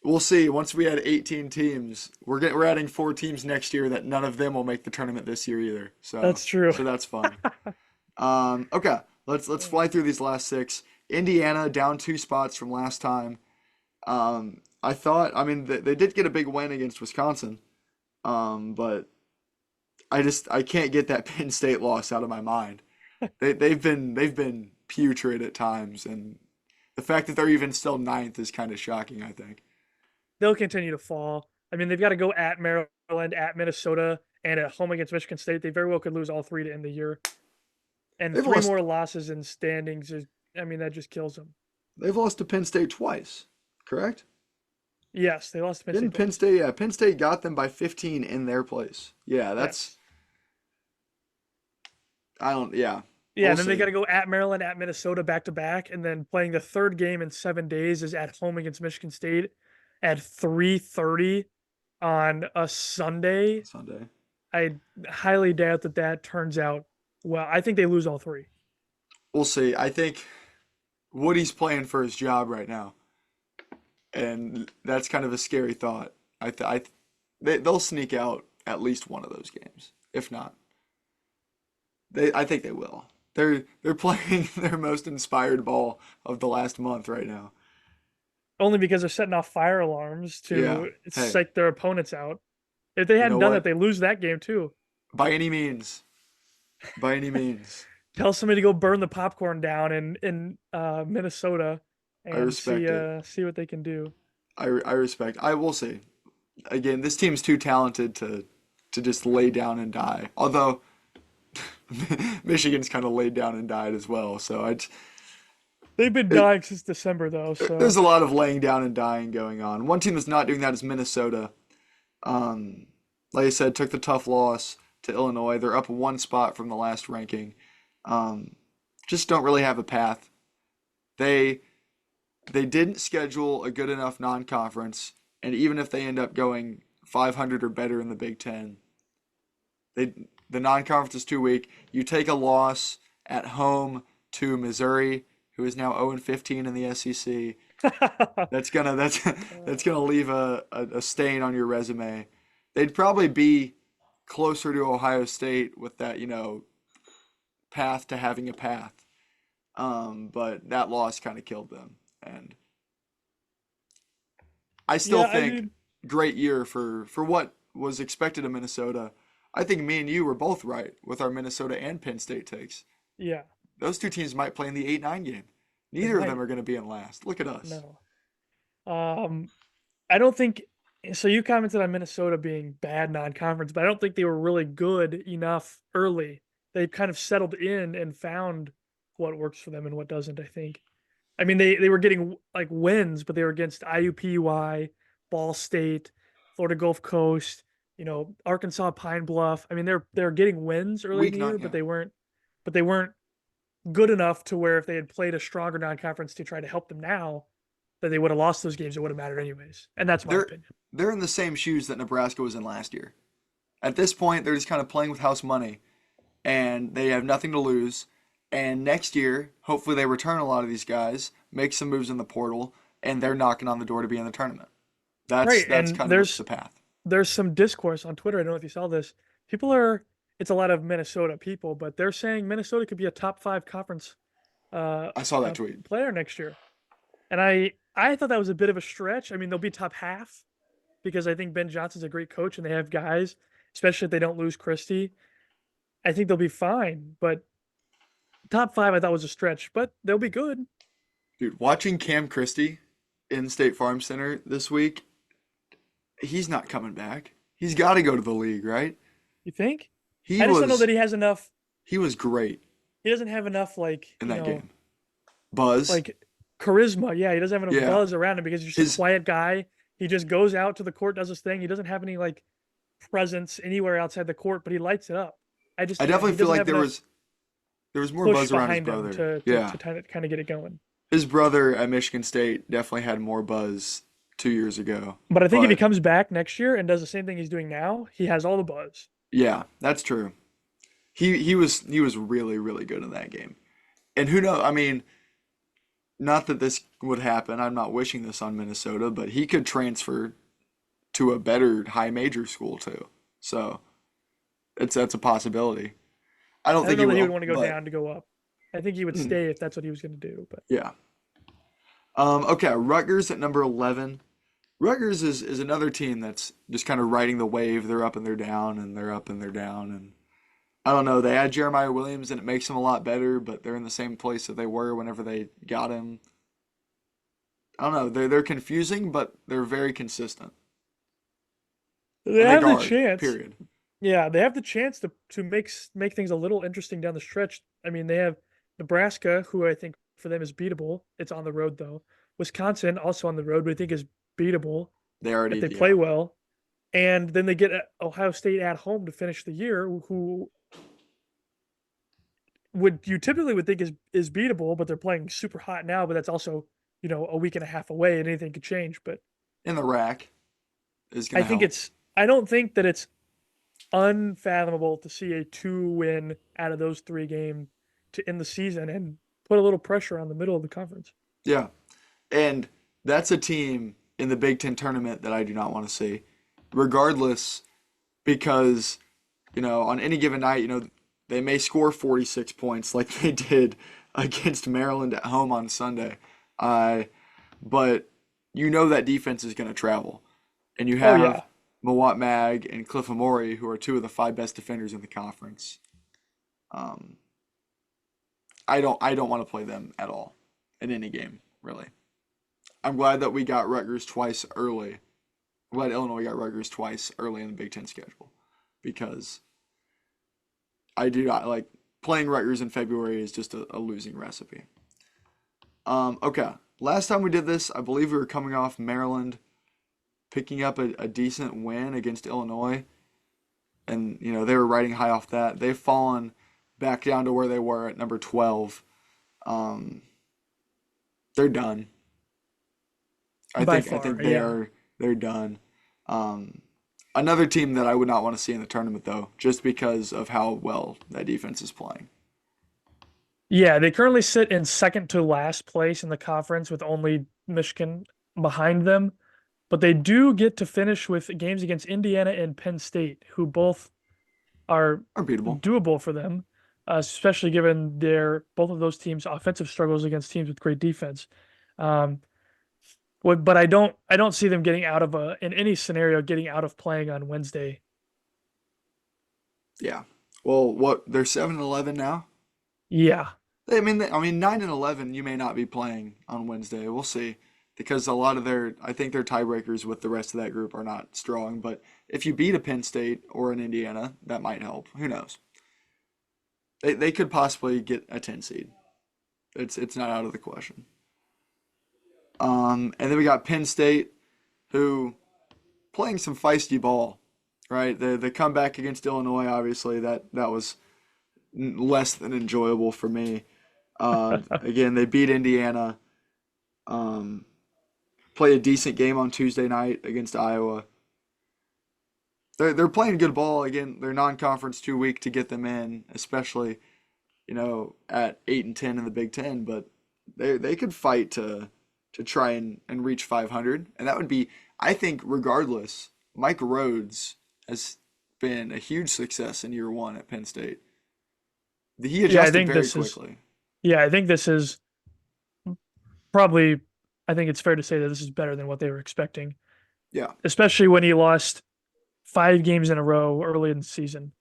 We'll see. Once we add 18 teams, we're adding 4 teams next year that none of them will make the tournament this year either. So That's true. so that's fun. Okay, let's fly through these last 6. Indiana down 2 spots from last time. I mean, they did get a big win against Wisconsin, but I can't get that Penn State loss out of my mind. They've been putrid at times, and the fact that they're even still ninth is kind of shocking, I think. They'll continue to fall. I mean, they've got to go at Maryland, at Minnesota, and at home against Michigan State. They very well could lose all 3 to end the year. And They've 3 lost more losses in standings is, I mean, that just kills them. they've lost to Penn State twice, correct? Yes, they lost to Penn Didn't State Penn twice. State, yeah, Penn State got them by 15 in their place. Yeah, Yes. I don't, yeah, Yeah, we'll and then they got see. to go at Maryland, at Minnesota back to back, and then playing the third game in 7 days is at home against Michigan State at 3:30 on a Sunday. Sunday. I highly doubt that that turns out well. I think they lose all 3. We'll see. I think Woody's playing for his job right now, and that's kind of a scary thought. They'll sneak out at least one of those games, if not. I think they will. They're playing their most inspired ball of the last month right now. Only because they're setting off fire alarms Yeah. to Hey, psych their opponents out. If they you hadn't know done that, what? they lose that game too. By any means, by any means, Tell somebody to go burn the popcorn down in Minnesota I and respect it. see what they can do. I respect. I will say again, this team's too talented to just lay down and die. Although Michigan's kind of laid down and died as well. So They've been it, dying since December though, there's so a lot of laying down and dying going on. One team that's not doing that is Minnesota. Um, like I said, took the tough loss to Illinois. They're up 1 spot from the last ranking. Um, just don't really have a path. They they didn't schedule a good enough non-conference, and even if they end up going 500 or better in the Big Ten, they the non-conference is too weak. You take a loss at home to Missouri, who is now 0-15 in the SEC. That's gonna leave a stain on your resume. They'd probably be closer to Ohio State with that, path to having a path. But that loss kind of killed them. And I still yeah, I think mean, great year for what was expected of Minnesota. I think me and you were both right with our Minnesota and Penn State takes. yeah, Those 2 teams might play in the 8-9 game. they Neither of them might. are going to be in last. Look at us. No. Um, I don't think so. You commented on Minnesota being bad non-conference, but I don't think they were really good enough early. They kind of settled in and found what works for them and what doesn't, I think. I mean, they were getting like wins, but they were against IUPUI, Ball State, Florida Gulf Coast, Arkansas Pine Bluff. I mean, they're getting wins early in Week the not year, yeah. but they weren't good enough to where if they had played a stronger non-conference to try to help them now, that they would have lost those games. It would have mattered anyways, and that's my They're opinion. they're in the same shoes that Nebraska was in last year. At this point, they're just kind of playing with house money, and they have nothing to lose. And next year, hopefully, they return a lot of these guys, make some moves in the portal, and they're knocking on the door to be in the tournament. That's Right, that's and kind of the path. there's some discourse on Twitter. I don't know if you saw this. People are It's a lot of Minnesota people, but they're saying Minnesota could be a top 5 conference I saw that a tweet. player next year. And I thought that was a bit of a stretch. I mean, they'll be top half because I think Ben Johnson's a great coach and they have guys, especially if they don't lose Christie. I think they'll be fine. But top five, I thought was a stretch, but they'll be good. Dude, watching Cam Christie in State Farm Center this week, he's not coming back. He's got to go to the league, right? You think? He I just don't know was that he has enough. he was great He doesn't have enough, in that game. Buzz, like charisma. Yeah, he doesn't have enough yeah. buzz around him because he's just a His quiet guy. He just goes out to the court, does his thing. He doesn't have any like presence anywhere outside the court, but he lights it up. I Yeah, definitely he feel doesn't like have enough there was more push buzz around his behind him brother. to Yeah. kind of get it going. His brother at Michigan State definitely had more buzz 2 years ago. But I think if he But comes back next year and does the same thing he's doing now, he has all the buzz. yeah, that's true. He was really, really good in that game. And who knows? I mean, not that this would happen. I'm not wishing this on Minnesota, but he could transfer to a better high major school too. So that's a possibility. I don't I don't think know he that he would will, want to go but down to go up. I think he would stay if that's what he was going to do. But yeah. Okay, Rutgers at number 11. Rutgers is another team that's just kind of riding the wave. They're up and they're down, and they're up and they're down, and I don't know. They had Jeremiah Williams, and it makes them a lot better, but they're in the same place that they were whenever they got him. I don't know. They're confusing, but they're very consistent, they and they have the guard. chance. Period. Yeah, they have the chance to make things a little interesting down the stretch. I mean, they have Nebraska, who I think for them is beatable. It's on the road though. Wisconsin also on the road, but I think is beatable They if already, they play yeah, well. And then they get Ohio State at home to finish the year, who would you typically would think is beatable, but they're playing super hot now. But that's also a week and a half away, and anything could change. But in the rack is I gonna think help. it's I don't think that it's unfathomable to see a 2 win out of those 3 games to end the season and put a little pressure on the middle of the conference. Yeah, and that's a team in the Big Ten tournament that I do not want to see, regardless, because on any given night, they may score 46 points like they did against Maryland at home on Sunday. But that defense is going to travel. And you Oh have yeah, Mawat Mag and Cliff Amori, who are two of the five best defenders in the conference. Um, I don't want to play them at all in any game, really. I'm glad that we got Rutgers twice early. I'm glad Illinois got Rutgers twice early in the Big Ten schedule because I do not like playing Rutgers in February is just a losing recipe. Okay. Last time we did this, I believe we were coming off Maryland picking up a decent win against Illinois. And, they were riding high off that. They've fallen back down to where they were at number 12. Um, they're done. by I far, think yeah. they're done. Um, Another team that I would not want to see in the tournament though, just because of how well that defense is playing. Yeah, they currently sit in second to last place in the conference with only Michigan behind them, but they do get to finish with games against Indiana and Penn State, who both are Unbeatable. doable for them, especially given their both of those teams' offensive struggles against teams with great defense. Um, but I don't see them getting out of in any scenario getting out of playing on Wednesday. Yeah. Well, they're 7-11 now. Yeah, I mean 9-11. You may not be playing on Wednesday. We'll see, because a lot of I think their tiebreakers with the rest of that group are not strong. But if you beat a Penn State or an Indiana, that might help. Who knows? They could possibly get a 10 seed. It's not out of the question. And then we got Penn State, who playing some feisty ball, right? The comeback against Illinois, obviously that was less than enjoyable for me. Again, they beat Indiana. Um, Play a decent game on Tuesday night against Iowa. They're playing good ball again. Their non-conference too weak to get them in, especially at 8-10 in the Big Ten. But they could fight to try and reach 500, and that would be, I think, regardless. Mike Rhodes has been a huge success in year one at Penn State. He yeah, I adjusted think very this is quickly. Yeah, I think this is probably, I think it's fair to say that this is better than what they were expecting, Yeah. especially when he lost 5 games in a row early in the season.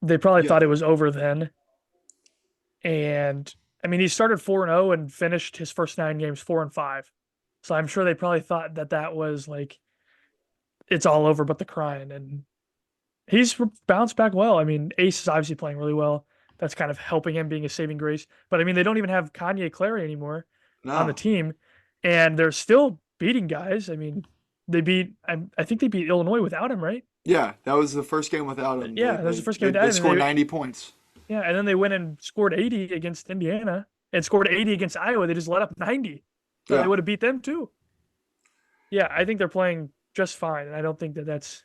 They probably Yeah. thought it was over then. And I mean, he started 4-0 and finished his first 9 games 4-5. So I'm sure they probably thought that that was like, it's all over but the crying. And he's bounced back well. I mean, Ace is obviously playing really well. That's kind of helping him being a saving grace. But I mean, they don't even have Kanye Clary anymore on the No. team, and they're still beating guys. I mean, I think they beat Illinois without him, right? Yeah, that was the first game without him. They Yeah, that was they the first game they, without they him, and scored 90 points. yeah, and then they went and scored 80 against Indiana and scored 80 against Iowa. They just let up 90, so they Yeah. would have beat them too. Yeah, I think they're playing just fine, and I don't think that that's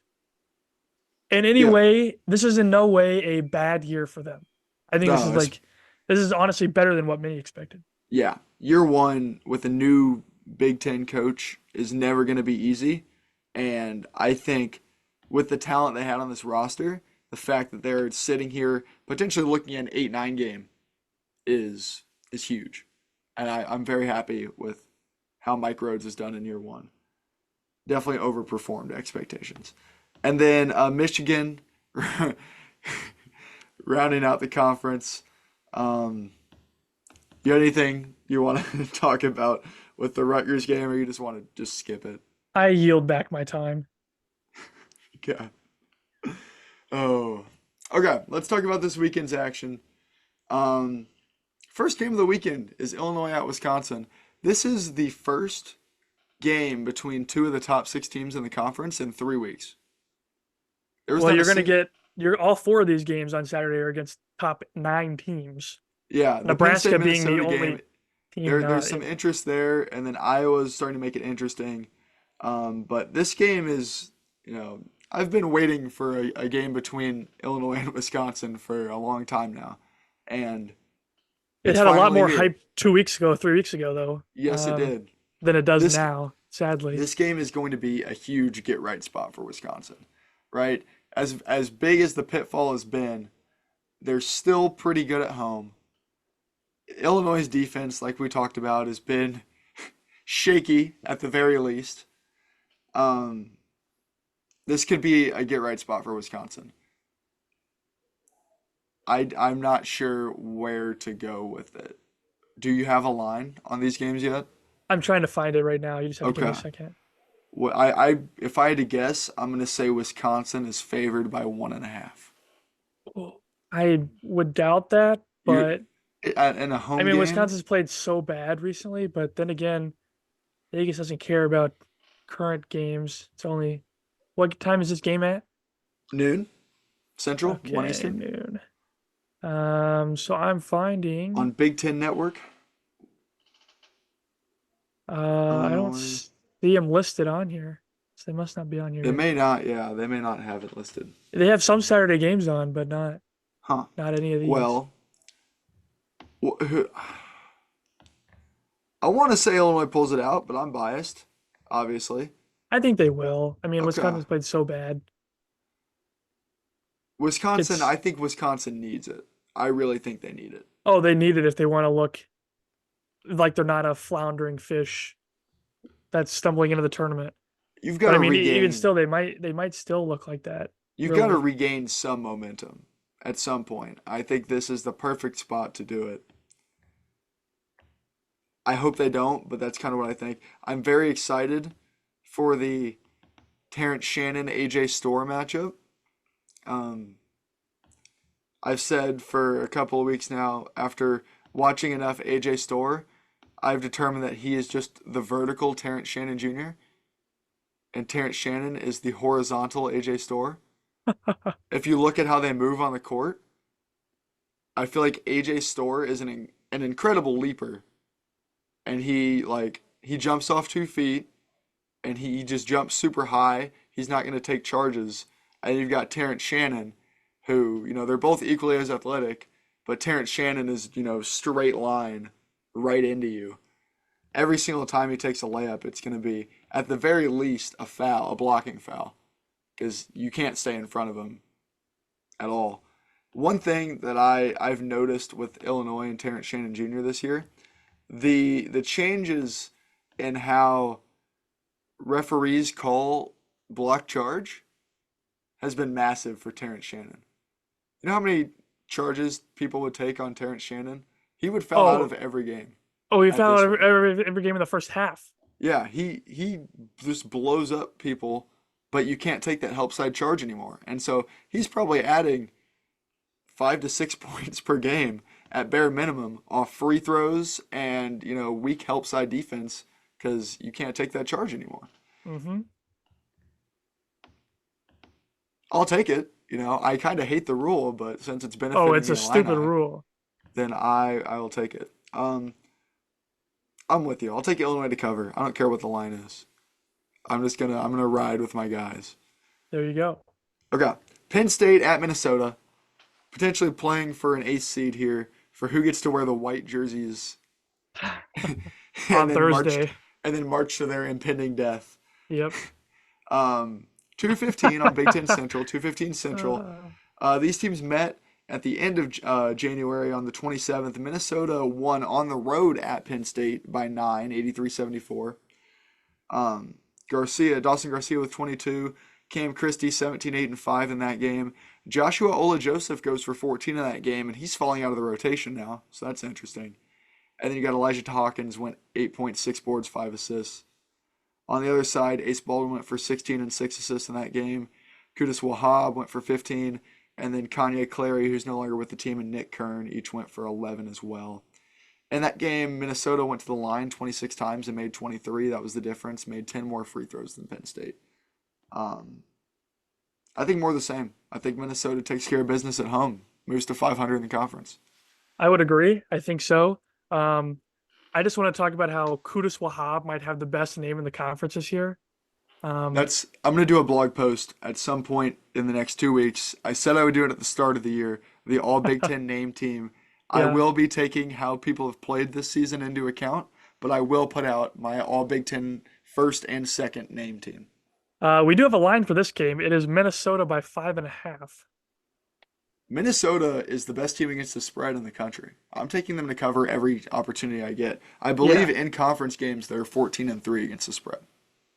in any Yeah. way. This is in no way a bad year for them. I think No, it's this is honestly better than what many expected. yeah. Year one with a new Big Ten coach is never going to be easy. And I think with the talent they had on this roster, the fact that they're sitting here potentially looking at an 8-9 game is huge. And I'm very happy with how Mike Rhodes has done in year one. Definitely overperformed expectations. And then Michigan rounding out the conference. Um, you got anything you want to talk about with the Rutgers game, or you just want to just skip it? I yield back my time. Yeah. Oh. Okay, let's talk about this weekend's action. Um, First game of the weekend is Illinois at Wisconsin. This is the first game between two of the top six teams in the conference in 3 weeks. There was Well, not a you're gonna single. get you're all 4 of these games on Saturday are against top 9 teams. Yeah, the Penn State Nebraska being the Minnesota game. only team There's not. some interest there, and then Iowa's starting to make it interesting. But this game is, I've been waiting for a game between Illinois and Wisconsin for a long time now, and It it's had a lot finally more here. hype 2 weeks ago, 3 weeks ago, though, Yes, it did. than it does This now. Sadly, this game is going to be a huge get right spot for Wisconsin, right? As big as the pitfall has been, they're still pretty good at home. Illinois' defense, like we talked about, has been shaky at the very least. Um, this could be a get right spot for Wisconsin. I'm not sure where to go with it. Do you have a line on these games yet? I'm trying to find it right now. You just have to give me a Okay. second. Well, I if I had to guess, I'm gonna say Wisconsin is favored by 1.5. Oh, I would doubt that, You're but in a I home mean, game, Wisconsin's played so bad recently. But then again, Vegas doesn't care about current games. It's only what time is this game at? noon Central, 1 Okay, Eastern, noon. So I'm finding. on Big Ten Network. I don't Illinois. see them listed on here, so they must not be on They here. may not, yeah, they may not have it listed. They have some Saturday games on, but Huh. not any of these. Well, wh- I want to say Illinois pulls it out, but I'm biased, obviously. I think they will. I mean, Okay. Wisconsin's played so bad. Wisconsin, It's I think Wisconsin needs it. I really think they need it. oh, they need it if they want to look like they're not a floundering fish that's stumbling into the tournament. You've got But I to mean, even regain still, they might still look like that. you've got to Really, regain some momentum at some point. I think this is the perfect spot to do it. I hope they don't, but that's kind of what I think. I'm very excited for the Terrence Shannon AJ Storr matchup. Um, I've said for a couple of weeks now, after watching enough AJ Storr, I've determined that he is just the vertical Terrence Shannon Jr. and Terrence Shannon is the horizontal AJ Storr. If you look at how they move on the court, I feel like AJ Storr is an incredible leaper, and he jumps off 2 feet, and he just jumps super high. He's not going to take charges. And you've got Terrence Shannon, who they're both equally as athletic, but Terrence Shannon is straight line right into you. Every single time he takes a layup, it's going to be at the very least a foul, a blocking foul, because you can't stay in front of him at all. One thing that I've noticed with Illinois and Terrence Shannon Jr. this year, the changes in how referees call block charge has been massive for Terrence Shannon. You know how many charges people would take on Terrence Shannon? He would foul out Oh, of every game oh, he at fouled this out rate. every game in the first half. Yeah, he just blows up people, but you can't take that help side charge anymore. And so he's probably adding 5 to 6 points per game at bare minimum off free throws and, weak help side defense because you can't take that charge anymore. Hmm. I'll take it. I kind of hate the rule, but since it's Oh, benefiting it's the a stupid Illini, rule. then I will take it. I'm with you. I'll take Illinois to cover. I don't care what the line is. I'm gonna ride with my guys. There you go. Okay. Penn State at Minnesota, potentially playing for an eighth seed here for who gets to wear the white jerseys and On then march Thursday. and then march to their impending death. Yep. 2:15 on Big Ten Central, 2:15 Central. Uh, These teams met at the end of January on the 27th. Minnesota won on the road at Penn State by 9, 83-74. Dawson Garcia with 22. Cam Christie 17, 8, and 5 in that game. Joshua Ola Joseph goes for 14 in that game, and he's falling out of the rotation now, so that's interesting. And then you got Elijah Hawkins went 8.6 boards, 5 assists. On the other side, Ace Baldwin went for 16 and 6 assists in that game. Kudus Wahab went for 15, and then Kanye Clary, who's no longer with the team, and Nick Kern each went for 11 as well. In that game, Minnesota went to the line 26 times and made 23. That was the difference. Made 10 more free throws than Penn State. Um, I think more of the same. I think Minnesota takes care of business at home, moves to 500 in the conference. I would agree. I think so. Um, I just want to talk about how Kudus Wahab might have the best name in the conference this year. Um, I'm going to do a blog post at some point in the next 2 weeks. I said I would do it at the start of the year, the All Big Ten name team. I yeah. will be taking how people have played this season into account, but I will put out my All Big Ten first and second name team. We do have a line for this game. It is Minnesota by 5.5. Minnesota is the best team against the spread in the country. I'm taking them to cover every opportunity I get. I believe Yeah. in conference games they're 14-3 against the spread.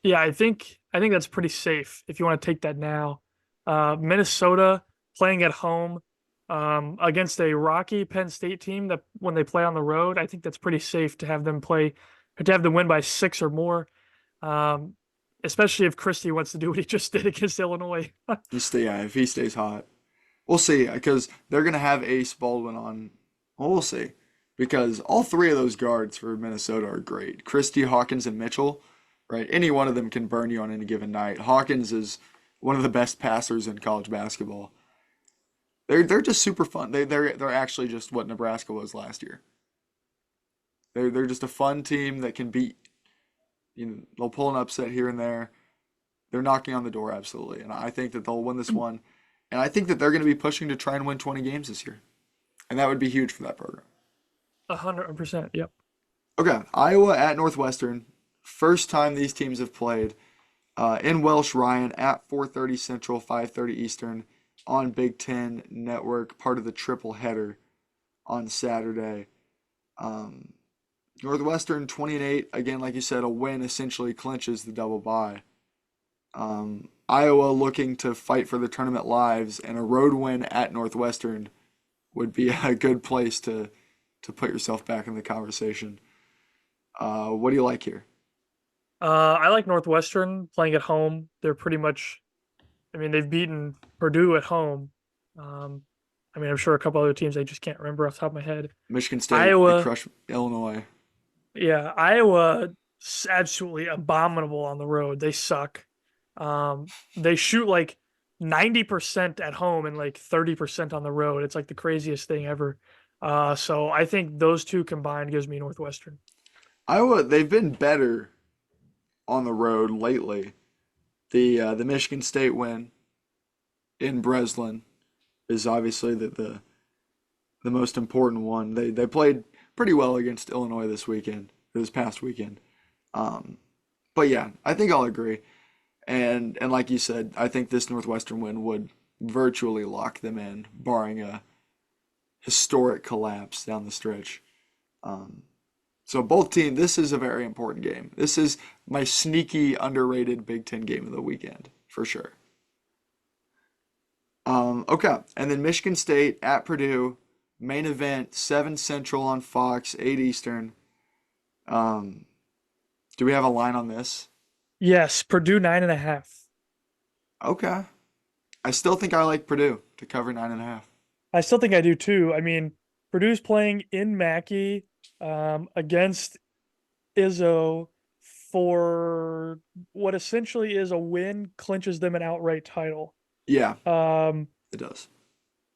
Yeah, I think that's pretty safe if you want to take that now. Minnesota playing at home against a rocky Penn State team that when they play on the road, I think that's pretty safe to have them play to have them win by 6 or more. Um, Especially if Christie wants to do what he just did against Illinois. Yeah, if he stays hot. We'll see, because they're going to have Ace Baldwin on. Well, we'll see. Because all three of those guards for Minnesota are great. Christie, Hawkins, and Mitchell, right? Any one of them can burn you on any given night. Hawkins is one of the best passers in college basketball. They're just super fun. They're actually just what Nebraska was last year. They're just a fun team that can beat. They'll pull an upset here and there. They're knocking on the door absolutely, and I think that they'll win this one. And I think that they're going to be pushing to try and win 20 games this year, and that would be huge for that program. 100%. Yep. Okay, Iowa at Northwestern. First time these teams have played in Welsh Ryan at 4:30 Central, 5:30 Eastern on Big Ten Network, part of the triple header on Saturday. Um, Northwestern 20-8, again, like you said, a win essentially clinches the double bye. Iowa looking to fight for the tournament lives, and a road win at Northwestern would be a good place to put yourself back in the conversation. What do you like here? I like Northwestern playing at home. They're pretty much, I mean, they've beaten Purdue at home. Um, I mean, I'm sure a couple other teams I just can't remember off the top of my head. Michigan State, they Iowa, crushed Illinois. yeah, Iowa absolutely abominable on the road. They suck. They shoot like 90% at home and like 30% on the road. It's like the craziest thing ever. So I think those two combined gives me Northwestern. Iowa, they've been better on the road lately. The Michigan State win in Breslin is obviously the most important one. They played pretty well against Illinois this past weekend. Um, but yeah, I think I'll agree. And like you said, I think this Northwestern win would virtually lock them in, barring a historic collapse down the stretch. Um, so both teams, this is a very important game. This is my sneaky underrated Big Ten game of the weekend for sure. Okay, and then Michigan State at Purdue, main event, 7 Central on Fox, 8 Eastern. Um, do we have a line on this? Yes, Purdue 9.5. Okay. I still think I like Purdue to cover 9.5. I still think I do too. I mean, Purdue's playing in Mackey against Izzo for what essentially is a win, clinches them an outright title. Yeah, Um, it does,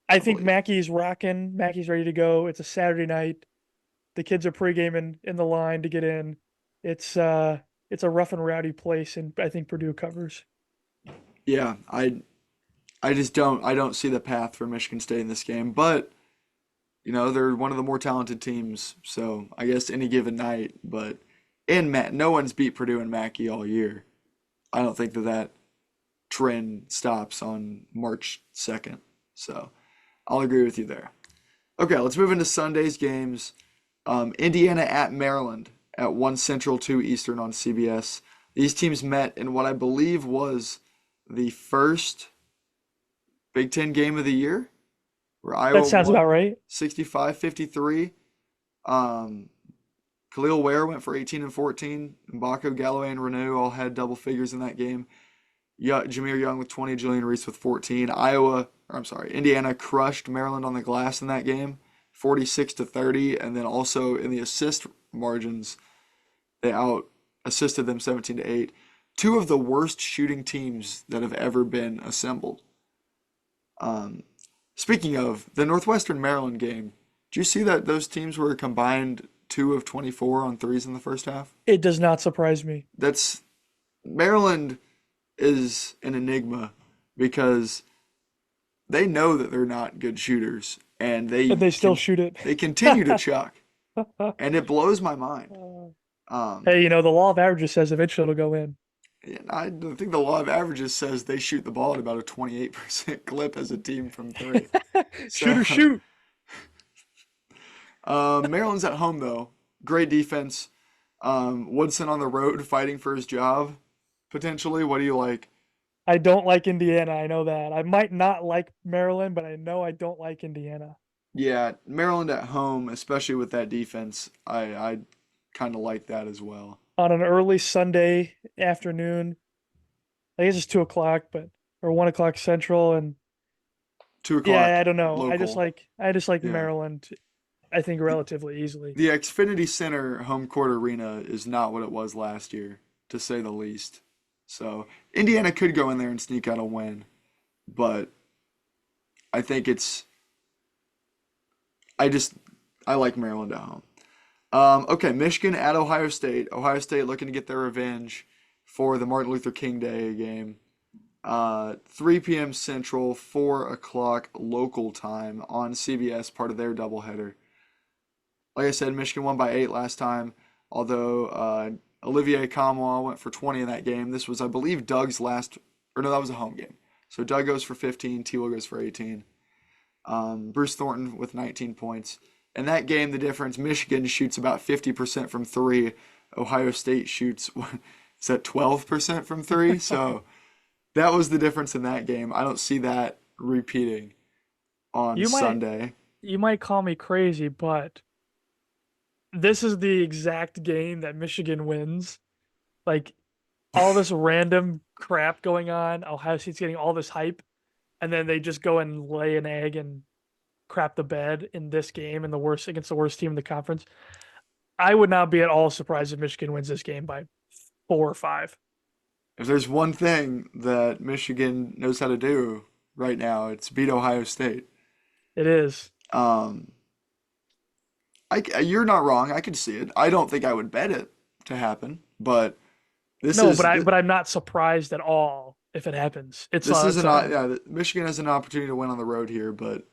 I I think believe. Mackey's rocking. Mackey's ready to go. It's a Saturday night. The kids are pre-gaming in the line to get in. It's uh it's a rough and rowdy place, and I think Purdue covers. Yeah, I just don't see the path for Michigan State in this game, but they're one of the more talented teams, so I guess any given night, but no one's beat Purdue and Mackey all year. I don't think that trend stops on March 2nd. So, I'll agree with you there. Okay, let's move into Sunday's games. Indiana at Maryland at 1 Central, 2 Eastern on CBS. These teams met in what I believe was the first Big Ten game of the year, where That Iowa sounds about won right. 65-53. Um, Khalil Ware went for 18 and 14. Mbako, Galloway, and Reneau all had double figures in that game. Jameer Young with 20, Julian Reese with 14. Indiana crushed Maryland on the glass in that game, 46-30, and then also in the assist margins, they out assisted them 17-8. Two of the worst shooting teams that have ever been assembled. Um, Speaking of the Northwestern Maryland game, did you see that those teams were combined 2 of 24 on threes in the first half? It does not surprise me. That's Maryland is an enigma because they know that they're not good shooters and And they still shoot it. they continue to chuck, and it blows my mind. Um, Hey, the law of averages says eventually it'll go in. and I think the law of averages says they shoot the ball at about a 28% clip as a team from three. So, Shoot or shoot. Maryland's at home though. Great defense. Woodson on the road fighting for his job, potentially. What do you like? I don't like Indiana. I know that. I might not like Maryland, but I know I don't like Indiana. Yeah, Maryland at home, especially with that defense, I kind of like that as well. On an early Sunday afternoon, I guess it's 2 o'clock, but or 1 o'clock Central, and Two yeah, o'clock I don't know. local. I just like Yeah. Maryland. I think The, relatively easily. the Xfinity Center home court arena is not what it was last year, to say the least. So Indiana could go in there and sneak out a win, but I think I just I like Maryland at home. Okay, Michigan at Ohio State. Ohio State looking to get their revenge for the Martin Luther King Day game. 3 p.m. Central, 4 o'clock local time on CBS, part of their doubleheader. Like I said, Michigan won by 8 last time, although Olivier Kamwa went for 20 in that game. This was, I believe, Doug's last, or no, that was a home game. So Doug goes for 15, T-Will goes for 18. Bruce Thornton with 19 points. In that game, the difference, Michigan shoots about 50% from three. Ohio State shoots, is that 12% from three? So that was the difference in that game. I don't see that repeating on You might Sunday. you might call me crazy, but this is the exact game that Michigan wins. Like all this random crap going on, Ohio State's getting all this hype, and then they just go and lay an egg and crap the bed in this game and the worst against the worst team in the conference. I would not be at all surprised if Michigan wins this game by 4 or 5. If there's one thing that Michigan knows how to do right now, it's beat Ohio State. It is. Um, you're not wrong. I could see it. I don't think I would bet it to happen, but this No, but is I but I'm not surprised at all if it happens. this is It's an yeah. Michigan has an opportunity to win on the road here, but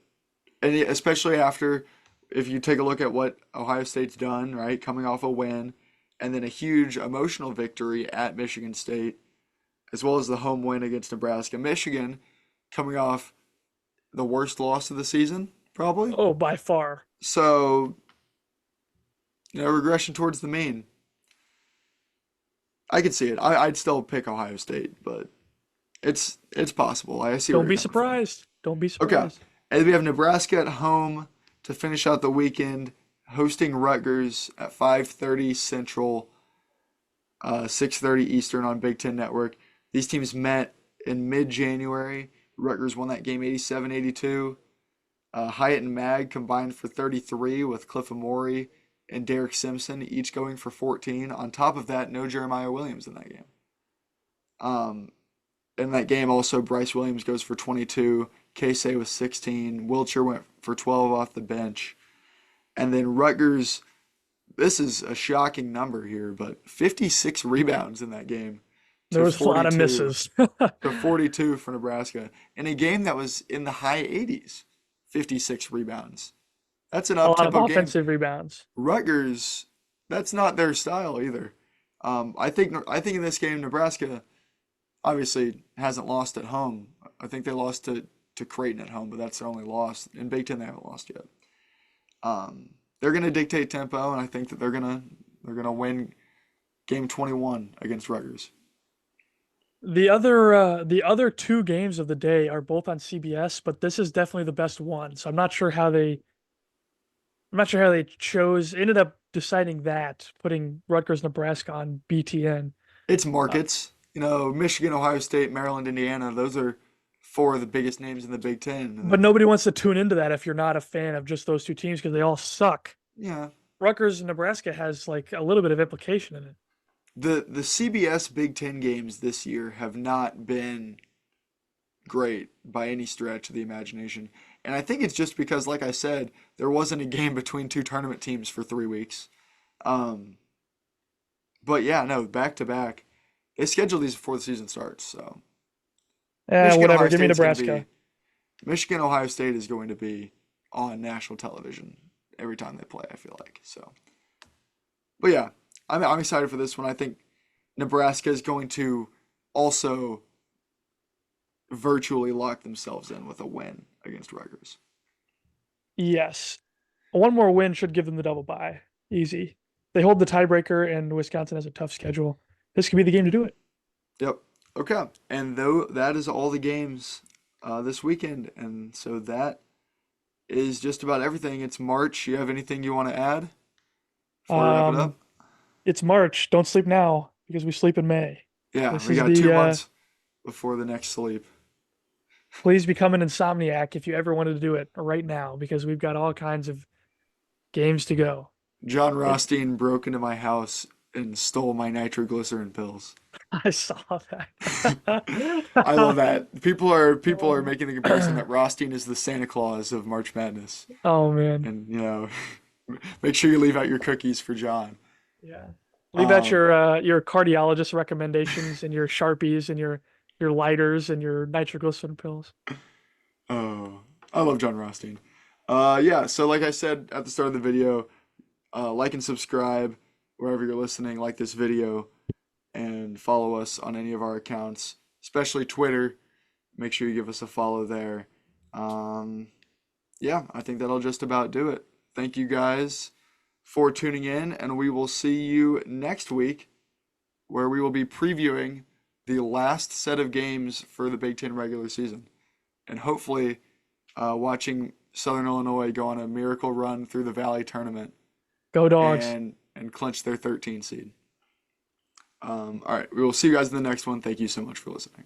especially after if you take a look at what Ohio State's done, right, coming off a win, and then a huge emotional victory at Michigan State, as well as the home win against Nebraska. Michigan coming off the worst loss of the season, probably. Oh, by far. So, regression towards the mean. I could see it. I'd still pick Ohio State, but it's possible. I see where Don't you're be coming from. surprised. Don't be Okay. surprised. And we have Nebraska at home to finish out the weekend, hosting Rutgers at 5:30 Central, 6:30 Eastern on Big Ten Network. These teams met in mid-January. Rutgers won that game 87-82. Hyatt and Mag combined for 33 with Cliff Amori and Derek Simpson each going for 14. On top of that, no Jeremiah Williams in that game. Um, in that game also, Bryce Williams goes for 22. Casey was 16. Wilcher went for 12 off the bench. And then Rutgers, this is a shocking number here, but 56 rebounds in that game There to was a lot of 42 misses. to 42 for Nebraska. In a game that was in the high 80s, 56 rebounds. That's an A lot of up-tempo game. offensive rebounds. Rutgers, that's not their style either. I think in this game, Nebraska obviously hasn't lost at home. I think they lost to Creighton at home, but that's their only loss. In Big Ten, they haven't lost yet. They're going to dictate tempo, and I think that they're gonna win game 21 against Rutgers. The other two games of the day are both on CBS, but this is definitely the best one. So I'm not sure how they ended up deciding that, putting Rutgers, Nebraska on BTN. It's Uh, markets. Michigan, Ohio State, Maryland, Indiana. Those are four of the biggest names in the Big Ten. And but then, nobody wants to tune into that if you're not a fan of just those two teams because they all suck. yeah, Rutgers and Nebraska has like a little bit of implication in it. the CBS Big Ten games this year have not been great by any stretch of the imagination. And I think it's just because, like I said, there wasn't a game between two tournament teams for 3 weeks. Um, but yeah, no, back to back. They schedule these before the season starts, so Michigan Whatever. Ohio Give me State's going to Nebraska. be Michigan Ohio State is going to be on national television every time they play, I feel like. So, but yeah, I'm excited for this one. I think Nebraska is going to also virtually lock themselves in with a win against Rutgers. Yes. One more win should give them the double bye. Easy. They hold the tiebreaker, and Wisconsin has a tough schedule. This could be the game to do it. Yep. Okay. And though that is all the games this weekend, and so that is just about everything. It's March. You have anything you want to add before we wrap it Um, up? it's March. Don't sleep now because we sleep in May. Yeah, This we is got two the months before the next sleep. please become an insomniac if you ever wanted to do it right now because we've got all kinds of games to go. John It, Rothstein broke into my house and stole my nitroglycerin pills. I saw I love that. that. People are making the comparison that Rothstein is the Santa Claus of March Madness. Oh man. And make sure you leave out your cookies for John. Yeah. Leave out Um, your cardiologist recommendations and your Sharpies and your lighters and your nitroglycerin pills. oh, I love John Rothstein. Yeah, so like I said at the start of the video, like and subscribe wherever you're listening, like this video, and follow us on any of our accounts, especially Twitter. Make sure you give us a follow there. Um, yeah, I think that'll just about do it. Thank you guys for tuning in, and we will see you next week where we will be previewing the last set of games for the Big Ten regular season, and hopefully watching Southern Illinois go on a miracle run through the Valley tournament Go dogs. and clinch their 13 seed. All right, we will see you guys in the next one. Thank you so much for listening.